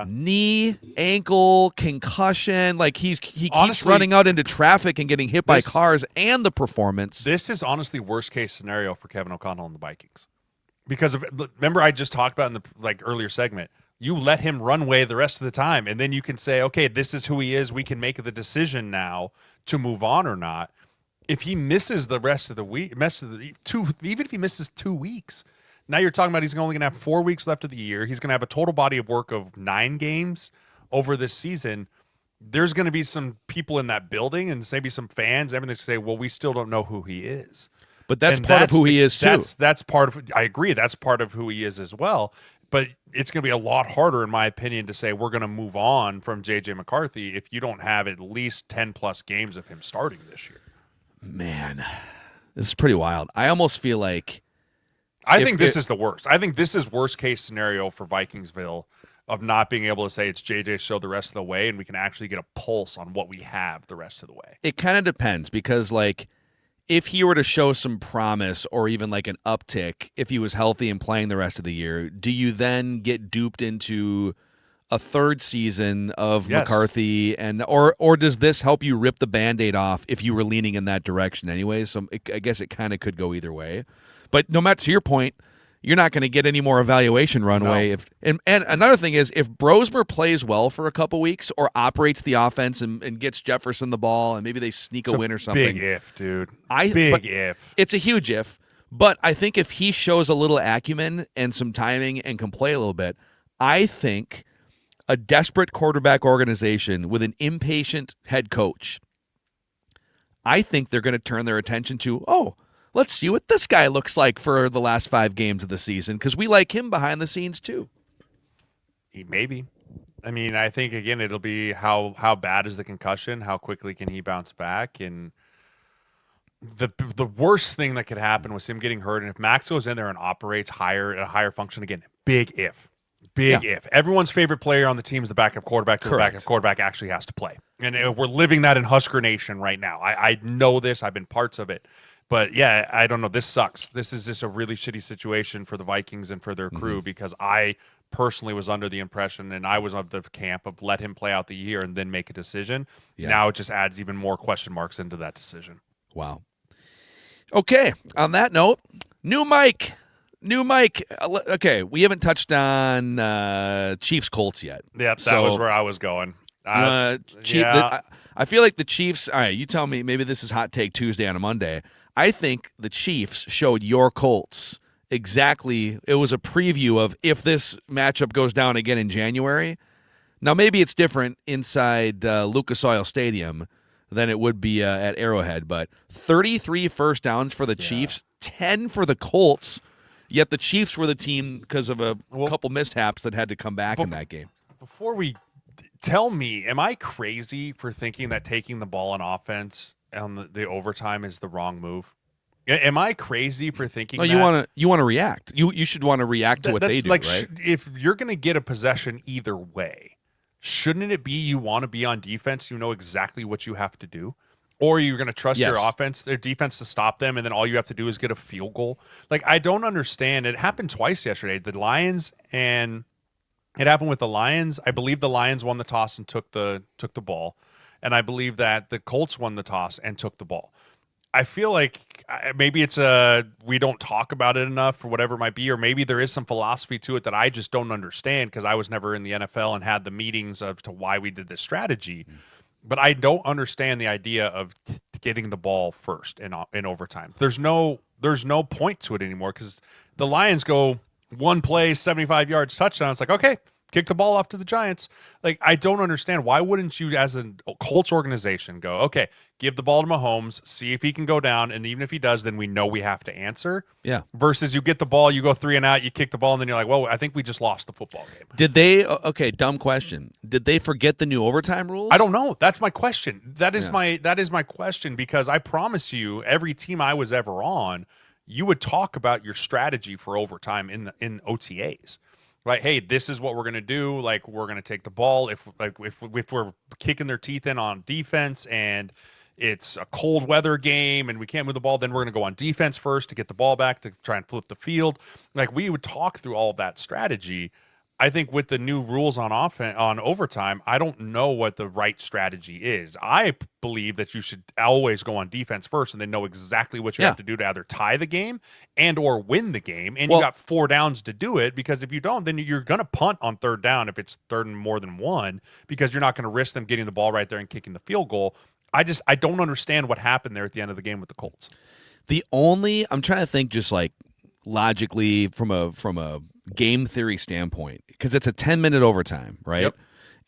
knee, ankle, concussion, like he keeps running out into traffic and getting hit by cars and the performance. This is honestly worst case scenario for Kevin O'Connell and the Vikings. Because remember I just talked about in the earlier segment, you let him run away the rest of the time, and then you can say, okay, this is who he is. We can make the decision now to move on or not. If he misses the rest of the week, even if he misses 2 weeks, now you're talking about he's only going to have 4 weeks left of the year. He's going to have a total body of work of 9 games over this season. There's going to be some people in that building and maybe some fans, everything say, well, we still don't know who he is. But that's part of who he is too. That's part of. I agree. That's part of who he is as well. But it's going to be a lot harder, in my opinion, to say we're going to move on from JJ McCarthy if you don't have at least 10+ games of him starting this year. Man, this is pretty wild. I almost feel like I think this is the worst. I think this is worst case scenario for Vikingsville of not being able to say it's JJ show the rest of the way, and we can actually get a pulse on what we have the rest of the way. It kind of depends because like. If he were to show some promise or even like an uptick, if he was healthy and playing the rest of the year, do you then get duped into a third season of McCarthy or does this help you rip the Band-Aid off if you were leaning in that direction anyway? So I guess it kind of could go either way. But no matter, to your point, you're not going to get any more evaluation runway. No. And another thing is, if Brosmer plays well for a couple weeks or operates the offense and gets Jefferson the ball and maybe they sneak a win or something. Big if, dude. Big if. It's a huge if. But I think if he shows a little acumen and some timing and can play a little bit, I think a desperate quarterback organization with an impatient head coach, I think they're going to turn their attention to, let's see what this guy looks like for the last 5 games of the season because we like him behind the scenes too. Maybe. I mean, I think, again, it'll be how bad is the concussion? How quickly can he bounce back? And the worst thing that could happen was him getting hurt. And if Max goes in there and operates at a higher function, again, big if. If. Everyone's favorite player on the team is the backup quarterback, so the backup quarterback actually has to play. And we're living that in Husker Nation right now. I know this. I've been parts of it. But yeah, I don't know. This sucks. This is just a really shitty situation for the Vikings and for their crew because I personally was under the impression, and I was of the camp of let him play out the year and then make a decision. Yeah. Now it just adds even more question marks into that decision. Wow. Okay. On that note, new mic. Okay, we haven't touched on Chiefs Colts yet. Yep, that was where I was going. I feel like the Chiefs. All right, you tell me. Maybe this is Hot Take Tuesday on a Monday. I think the Chiefs showed your Colts exactly. It was a preview of if this matchup goes down again in January. Now maybe it's different inside Lucas Oil Stadium than it would be at Arrowhead, but 33 first downs for the Chiefs, 10 for the Colts. Yet the Chiefs were the team because of a couple mishaps that had to come back in that game. Before we tell me, am I crazy for thinking that taking the ball on offense on the overtime is the wrong move? Am I crazy for thinking that? You want to react. You should want to react to what they do, right? If you're going to get a possession either way, shouldn't it be you want to be on defense? You know exactly what you have to do. Or you're going to trust your offense, their defense to stop them, and then all you have to do is get a field goal. Like, I don't understand. It happened twice yesterday. The Lions, and it happened with the Lions. I believe the Lions won the toss and took the ball. And I believe that the Colts won the toss and took the ball. I feel like maybe it's we don't talk about it enough or whatever it might be, or maybe there is some philosophy to it that I just don't understand because I was never in the NFL and had the meetings as to why we did this strategy. But I don't understand the idea of getting the ball first in overtime. There's no point to it anymore because the Lions go one play, 75 yards, touchdown. It's like, okay, kick the ball off to the Giants. Like, I don't understand. Why wouldn't you, as a Colts organization, go, okay, give the ball to Mahomes, see if he can go down, and even if he does, then we know we have to answer. Yeah. Versus you get the ball, you go 3 and out, you kick the ball, and then you're like, well, I think we just lost the football game. Did they? Okay, dumb question. Did they forget the new overtime rules? I don't know. That's my question. That is my question because I promise you, every team I was ever on, you would talk about your strategy for overtime in OTAs. Right, hey, this is what we're gonna do. Like, we're gonna take the ball if we're kicking their teeth in on defense and it's a cold weather game and we can't move the ball, then we're gonna go on defense first to get the ball back to try and flip the field. Like, we would talk through all of that strategy. I think with the new rules on overtime, I don't know what the right strategy is. I believe that you should always go on defense first and then know exactly what you have to do to either tie the game and or win the game. And you got 4 downs to do it because if you don't, then you're going to punt on 3rd down if it's 3rd and more than 1 because you're not going to risk them getting the ball right there and kicking the field goal. I don't understand what happened there at the end of the game with the Colts. I'm trying to think just like logically from a game theory standpoint because it's a 10-minute overtime, right? Yep.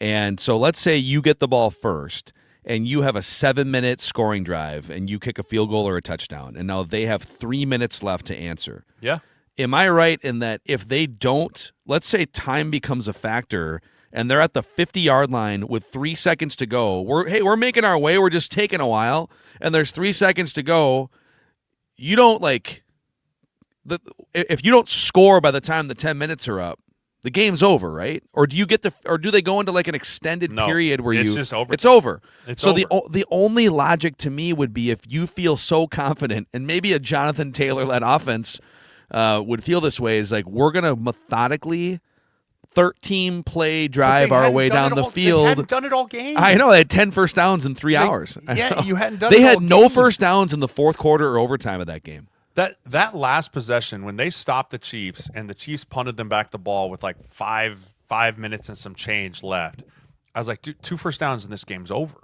And so let's say you get the ball first and you have a 7-minute scoring drive and you kick a field goal or a touchdown and now they have 3 minutes left to answer. Yeah. Am I right in that if they don't, let's say time becomes a factor and they're at the 50-yard line with 3 seconds to go, we're making our way, we're just taking a while and there's 3 seconds to go, you don't if you don't score by the time the 10 minutes are up, the game's over, right? Or do they go into like an extended period where it's just over. It's over. So the only logic to me would be if you feel so confident, and maybe a Jonathan Taylor-led offense would feel this way, is like we're gonna methodically 13-play drive our way down the field. They hadn't done it all game. I know they had 10 first downs in 3 hours. Yeah, you hadn't done. They had no first downs in the fourth quarter or overtime of that game. That last possession when they stopped the Chiefs and the Chiefs punted them back the ball with like five minutes and some change left, I was like, dude, 2 first downs and this game's over.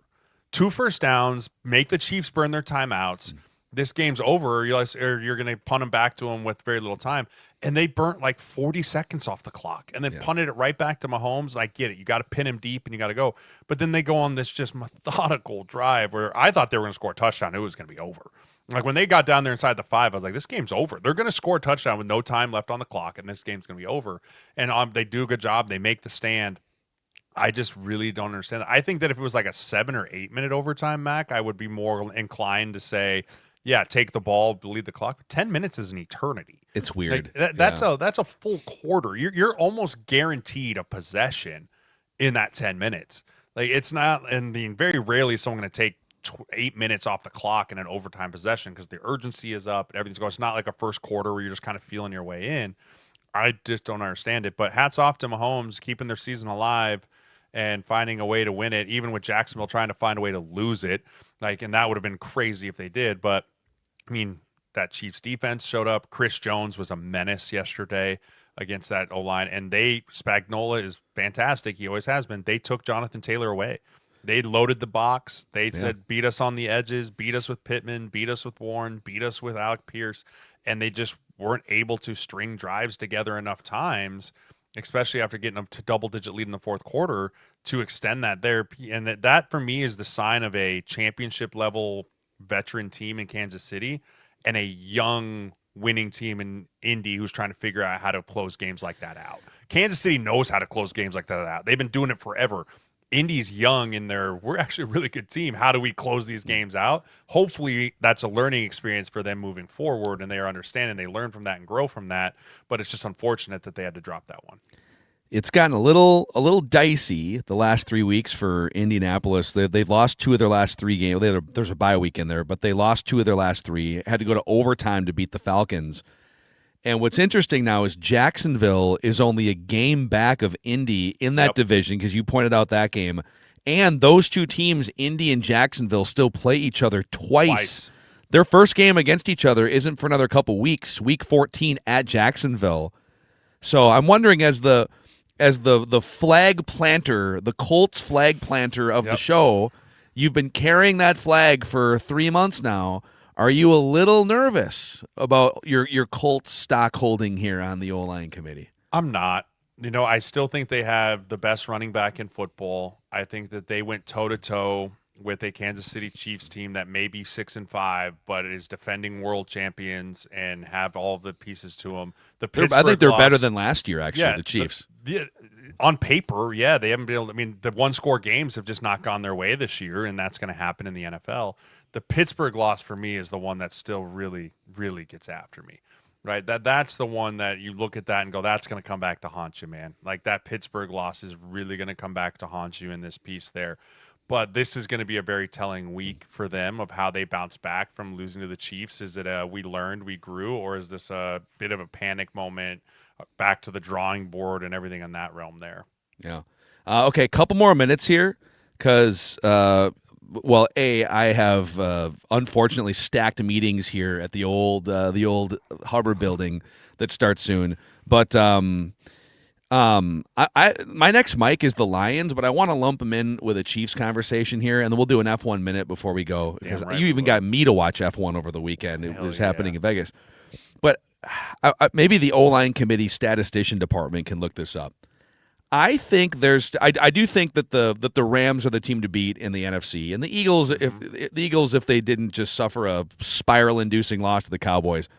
2 first downs, make the Chiefs burn their timeouts. This game's over, or you're going to punt them back to them with very little time. And they burnt like 40 seconds off the clock and then punted it right back to Mahomes. I get it. You got to pin him deep and you got to go. But then they go on this just methodical drive where I thought they were going to score a touchdown. It was going to be over. Like, when they got down there inside the 5, I was like, this game's over. They're going to score a touchdown with no time left on the clock, and this game's going to be over. And they do a good job. They make the stand. I just really don't understand that. I think that if it was like a 7 or 8 minute overtime, Mac, I would be more inclined to say, yeah, take the ball, lead the clock. But 10 minutes is an eternity. It's weird. Like, that's a full quarter. You're almost guaranteed a possession in that 10 minutes. Like, it's not, and very rarely is someone going to take 8 minutes off the clock in an overtime possession because the urgency is up and everything's going. It's not like a first quarter where you're just kind of feeling your way in. I just don't understand it. But hats off to Mahomes keeping their season alive and finding a way to win it, even with Jacksonville trying to find a way to lose it. And that would have been crazy if they did. But, I mean, that Chiefs defense showed up. Chris Jones was a menace yesterday against that O-line. And Spagnuolo is fantastic. He always has been. They took Jonathan Taylor away. They loaded the box. They said, beat us on the edges, beat us with Pittman, beat us with Warren, beat us with Alec Pierce. And they just weren't able to string drives together enough times, especially after getting up to double-digit lead in the fourth quarter, to extend that there. And that for me, is the sign of a championship-level veteran team in Kansas City and a young winning team in Indy who's trying to figure out how to close games like that out. Kansas City knows how to close games like that out. They've been doing it forever. Indy's young and we're actually a really good team. How do we close these games out? Hopefully that's a learning experience for them moving forward, and they are understanding, they learn from that and grow from that. But it's just unfortunate that they had to drop that one. It's gotten a little dicey the last 3 weeks for Indianapolis. They've lost 2 of their last 3 games. There's a bye week in there, but they lost 2 of their last 3. Had to go to overtime to beat the Falcons. And what's interesting now is Jacksonville is only a game back of Indy in that division, because you pointed out that game. And those 2 teams, Indy and Jacksonville, still play each other twice. Their first game against each other isn't for another couple weeks, week 14 at Jacksonville. So I'm wondering, as the flag planter, the Colts flag planter of the show, you've been carrying that flag for 3 months now. Are you a little nervous about your Colts stock holding here on the O-line committee? I'm not. I still think they have the best running back in football. I think that they went toe-to-toe with a Kansas City Chiefs team that may be 6-5, but is defending world champions and have all of the pieces to them. I think they're better than last year, actually, the Chiefs. On paper, they haven't been able to. I mean, the one-score games have just not gone their way this year, and that's going to happen in the NFL. The Pittsburgh loss for me is the one that still really, really gets after me, right? That's the one that you look at that and go, that's going to come back to haunt you, man. Like, that Pittsburgh loss is really going to come back to haunt you in this piece there. But this is going to be a very telling week for them of how they bounce back from losing to the Chiefs. Is it we learned, we grew, or is this a bit of a panic moment, back to the drawing board and everything in that realm there? Yeah. Okay, a couple more minutes here, because I have unfortunately stacked meetings here at the old Hubbard building that starts soon. But my next mic is the Lions, but I want to lump them in with a Chiefs conversation here, and then we'll do an F1 minute before we go, because you even got me to watch F1 over the weekend. It was happening in Vegas. But maybe the O-line committee statistician department can look this up. I think I do think that the Rams are the team to beat in the NFC, and the Eagles, if they didn't just suffer a spiral-inducing loss to the Cowboys,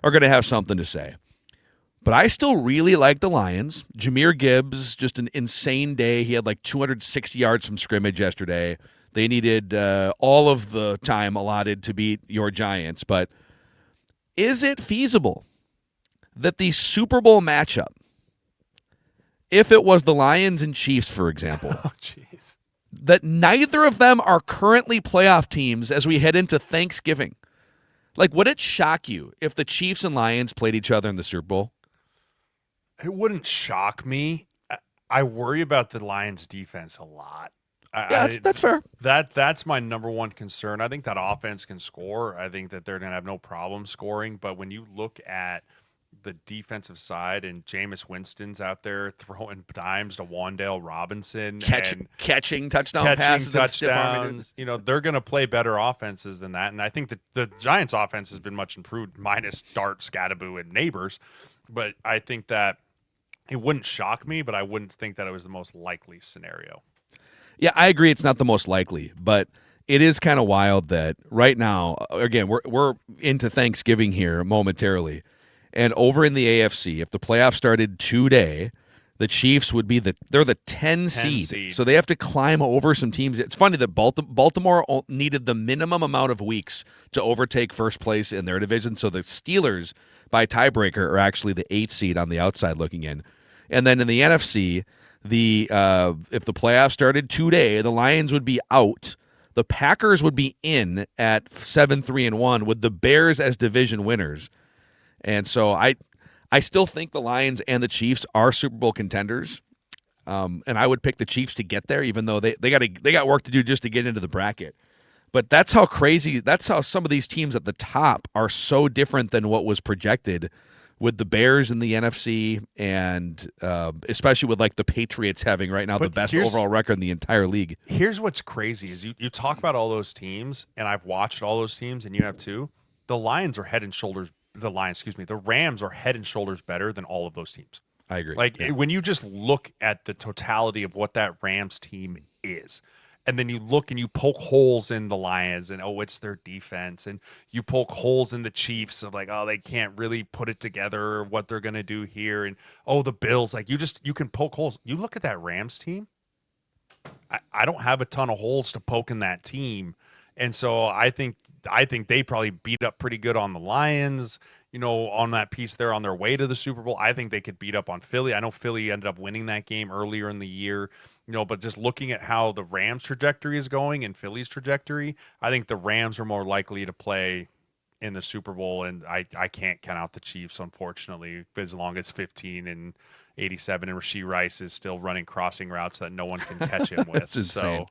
are going to have something to say. But I still really like the Lions. Jahmyr Gibbs, just an insane day. He had like 260 yards from scrimmage yesterday. They needed all of the time allotted to beat your Giants. But is it feasible that the Super Bowl matchup, if it was the Lions and Chiefs, for example, that neither of them are currently playoff teams as we head into Thanksgiving? Like, would it shock you if the Chiefs and Lions played each other in the Super Bowl? It wouldn't shock me. I worry about the Lions' defense a lot. That's fair. That's my number one concern. I think that offense can score. I think that they're going to have no problem scoring. But when you look at the defensive side, and Jameis Winston's out there throwing dimes to Wan'Dale Robinson, catching passes, touchdowns, they're going to play better offenses than that. And I think that the Giants' offense has been much improved, minus Dart, Scadaboo, and Neighbors. But I think that it wouldn't shock me, but I wouldn't think that it was the most likely scenario. Yeah, I agree. It's not the most likely, but it is kind of wild that right now, again, we're into Thanksgiving here momentarily. And over in the AFC, if the playoffs started today, the Chiefs would be they're the 10 seed. So they have to climb over some teams. It's funny that Baltimore needed the minimum amount of weeks to overtake first place in their division. So the Steelers, by tiebreaker, are actually the 8th seed on the outside looking in. And then in the NFC, if the playoffs started today, the Lions would be out. the Packers would be in at 7-3-1 with the Bears as division winners. And so I still think the Lions and the Chiefs are Super Bowl contenders. And I would pick the Chiefs to get there, even though they got work to do just to get into the bracket. But that's how some of these teams at the top are so different than what was projected, with the Bears in the NFC, and especially with like the Patriots having right now the best overall record in the entire league. Here's what's crazy is you talk about all those teams, and I've watched all those teams, and you have too. The Rams are head and shoulders better than all of those teams. I agree. When you just look at the totality of what that Rams team is, and then you look and you poke holes in the Lions, and it's their defense, and you poke holes in the Chiefs of like, they can't really put it together, or what they're gonna do here, and the Bills, like you can poke holes. You look at that Rams team. I don't have a ton of holes to poke in that team, and so I think they probably beat up pretty good on the Lions. On that piece there on their way to the Super Bowl. I think they could beat up on Philly. I know Philly ended up winning that game earlier in the year, but just looking at how the Rams trajectory is going and Philly's trajectory, I think the Rams are more likely to play in the Super Bowl, and I can't count out the Chiefs, unfortunately, as long as 15 and 87 and Rashee Rice is still running crossing routes that no one can catch him with. That's insane.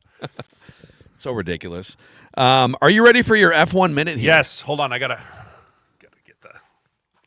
So ridiculous. Are you ready for your F1 minute here? Yes. Hold on. I gotta get the.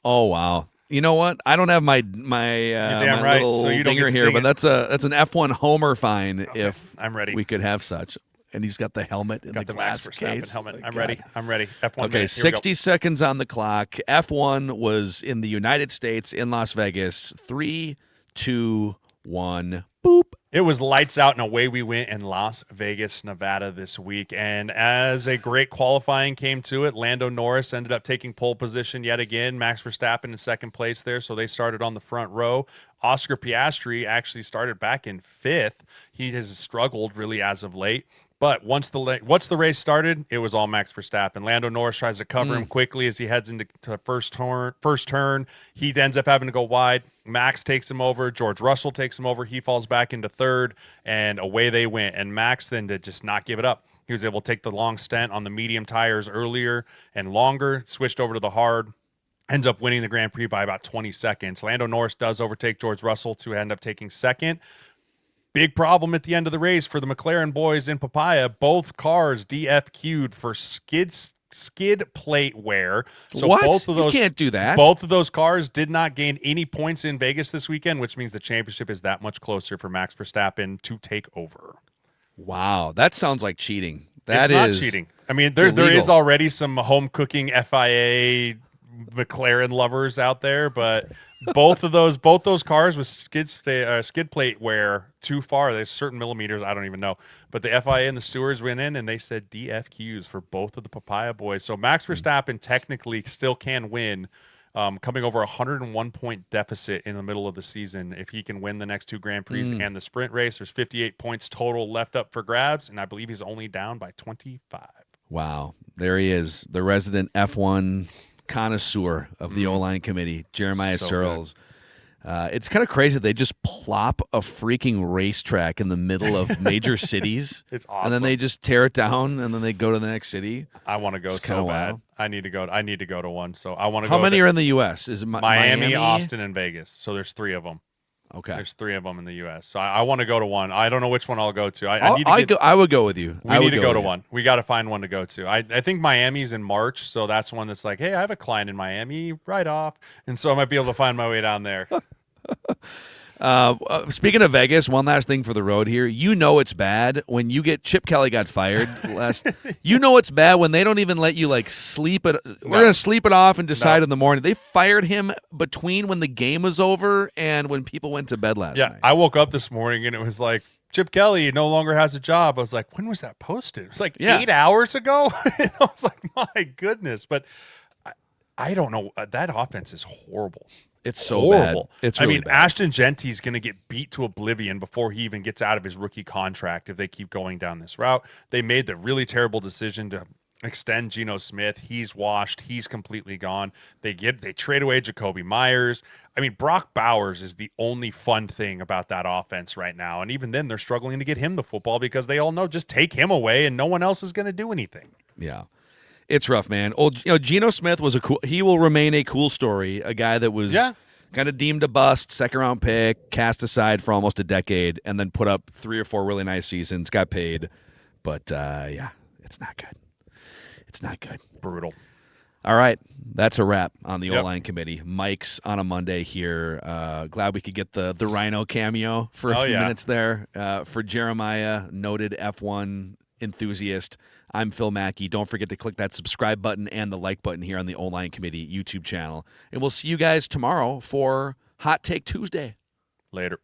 Oh wow! You know what? I don't have my little dinger here, but that's an F1 Homer fine. Okay. If I'm ready, we could have such. And he's got the helmet in the glass case. Helmet. I'm ready. F1 okay, 60 seconds on the clock. F1 was in the United States in Las Vegas. 3, 2, 1, boop. It was lights out and away we went in Las Vegas, Nevada this week. And as a great qualifying came to it, Lando Norris ended up taking pole position yet again. Max Verstappen in second place there, so they started on the front row. Oscar Piastri actually started back in fifth. He has struggled really as of late. But once the race started, it was all Max Verstappen. Lando Norris tries to cover him quickly as he heads into the first turn. He ends up having to go wide. Max takes him over. George Russell takes him over. He falls back into third, and away they went. And Max then did just not give it up. He was able to take the long stint on the medium tires earlier and longer, switched over to the hard, ends up winning the Grand Prix by about 20 seconds. Lando Norris does overtake George Russell to end up taking second. Big problem at the end of the race for the McLaren boys in Papaya. Both cars DFQ'd for skid plate wear. So what? Both of those, you can't do that. Both of those cars did not gain any points in Vegas this weekend, which means the championship is that much closer for Max Verstappen to take over. Wow, that sounds like cheating. It's not cheating. I mean, there is already some home cooking FIA McLaren lovers out there, but both those cars with skid plate wear too far. There's certain millimeters, I don't even know. But the FIA and the stewards went in and they said DFQs for both of the Papaya boys. So Max Verstappen technically still can win, coming over a 101-point deficit in the middle of the season if he can win the next two Grand Prix and the sprint race. There's 58 points total left up for grabs, and I believe he's only down by 25. Wow. There he is, the resident F1 connoisseur of the O-line committee, Jeremiah Sirles. It's kind of crazy. They just plop a freaking racetrack in the middle of major cities. It's awesome. And then they just tear it down, and then they go to the next city. I want to go so bad. Wild. I need to go to one. So I want to go. How many are in the U.S.? Is it Miami, Austin, and Vegas? So there's 3 of them. Okay. There's 3 of them in the U.S. So I want to go to one. I don't know which one I'll go to. I would go with you. We need to go to one. We got to find one to go to. I think Miami's in March, so that's one that's like, hey, I have a client in Miami right off. And so I might be able to find my way down there. Speaking of Vegas, one last thing for the road here. You know it's bad when you get Chip Kelly got fired last. You know it's bad when they don't even let you like sleep it. We're gonna sleep it off and decide in the morning. They fired him between when the game was over and when people went to bed last night. I woke up this morning and it was like, Chip Kelly no longer has a job. I was like, when was that posted? It was like 8 hours ago. I was like, my goodness. But I don't know. That offense is horrible. It's so horrible. Bad. It's really bad. Ashton Genty's going to get beat to oblivion before he even gets out of his rookie contract if they keep going down this route. They made the really terrible decision to extend Geno Smith. He's washed. He's completely gone. They trade away Jacoby Myers. I mean, Brock Bowers is the only fun thing about that offense right now. And even then, they're struggling to get him the football because they all know just take him away and no one else is going to do anything. Yeah. It's rough, man. Geno Smith was he will remain a cool story, a guy that was kind of deemed a bust, second-round pick, cast aside for almost a decade, and then put up 3 or 4 really nice seasons, got paid. But, it's not good. It's not good. Brutal. All right. That's a wrap on the O-line committee. Mike's on a Monday here. Glad we could get the Rhino cameo for a few minutes there. For Jeremiah, noted F1 enthusiast, I'm Phil Mackey. Don't forget to click that subscribe button and the like button here on the O-line committee YouTube channel. And we'll see you guys tomorrow for Hot Take Tuesday. Later.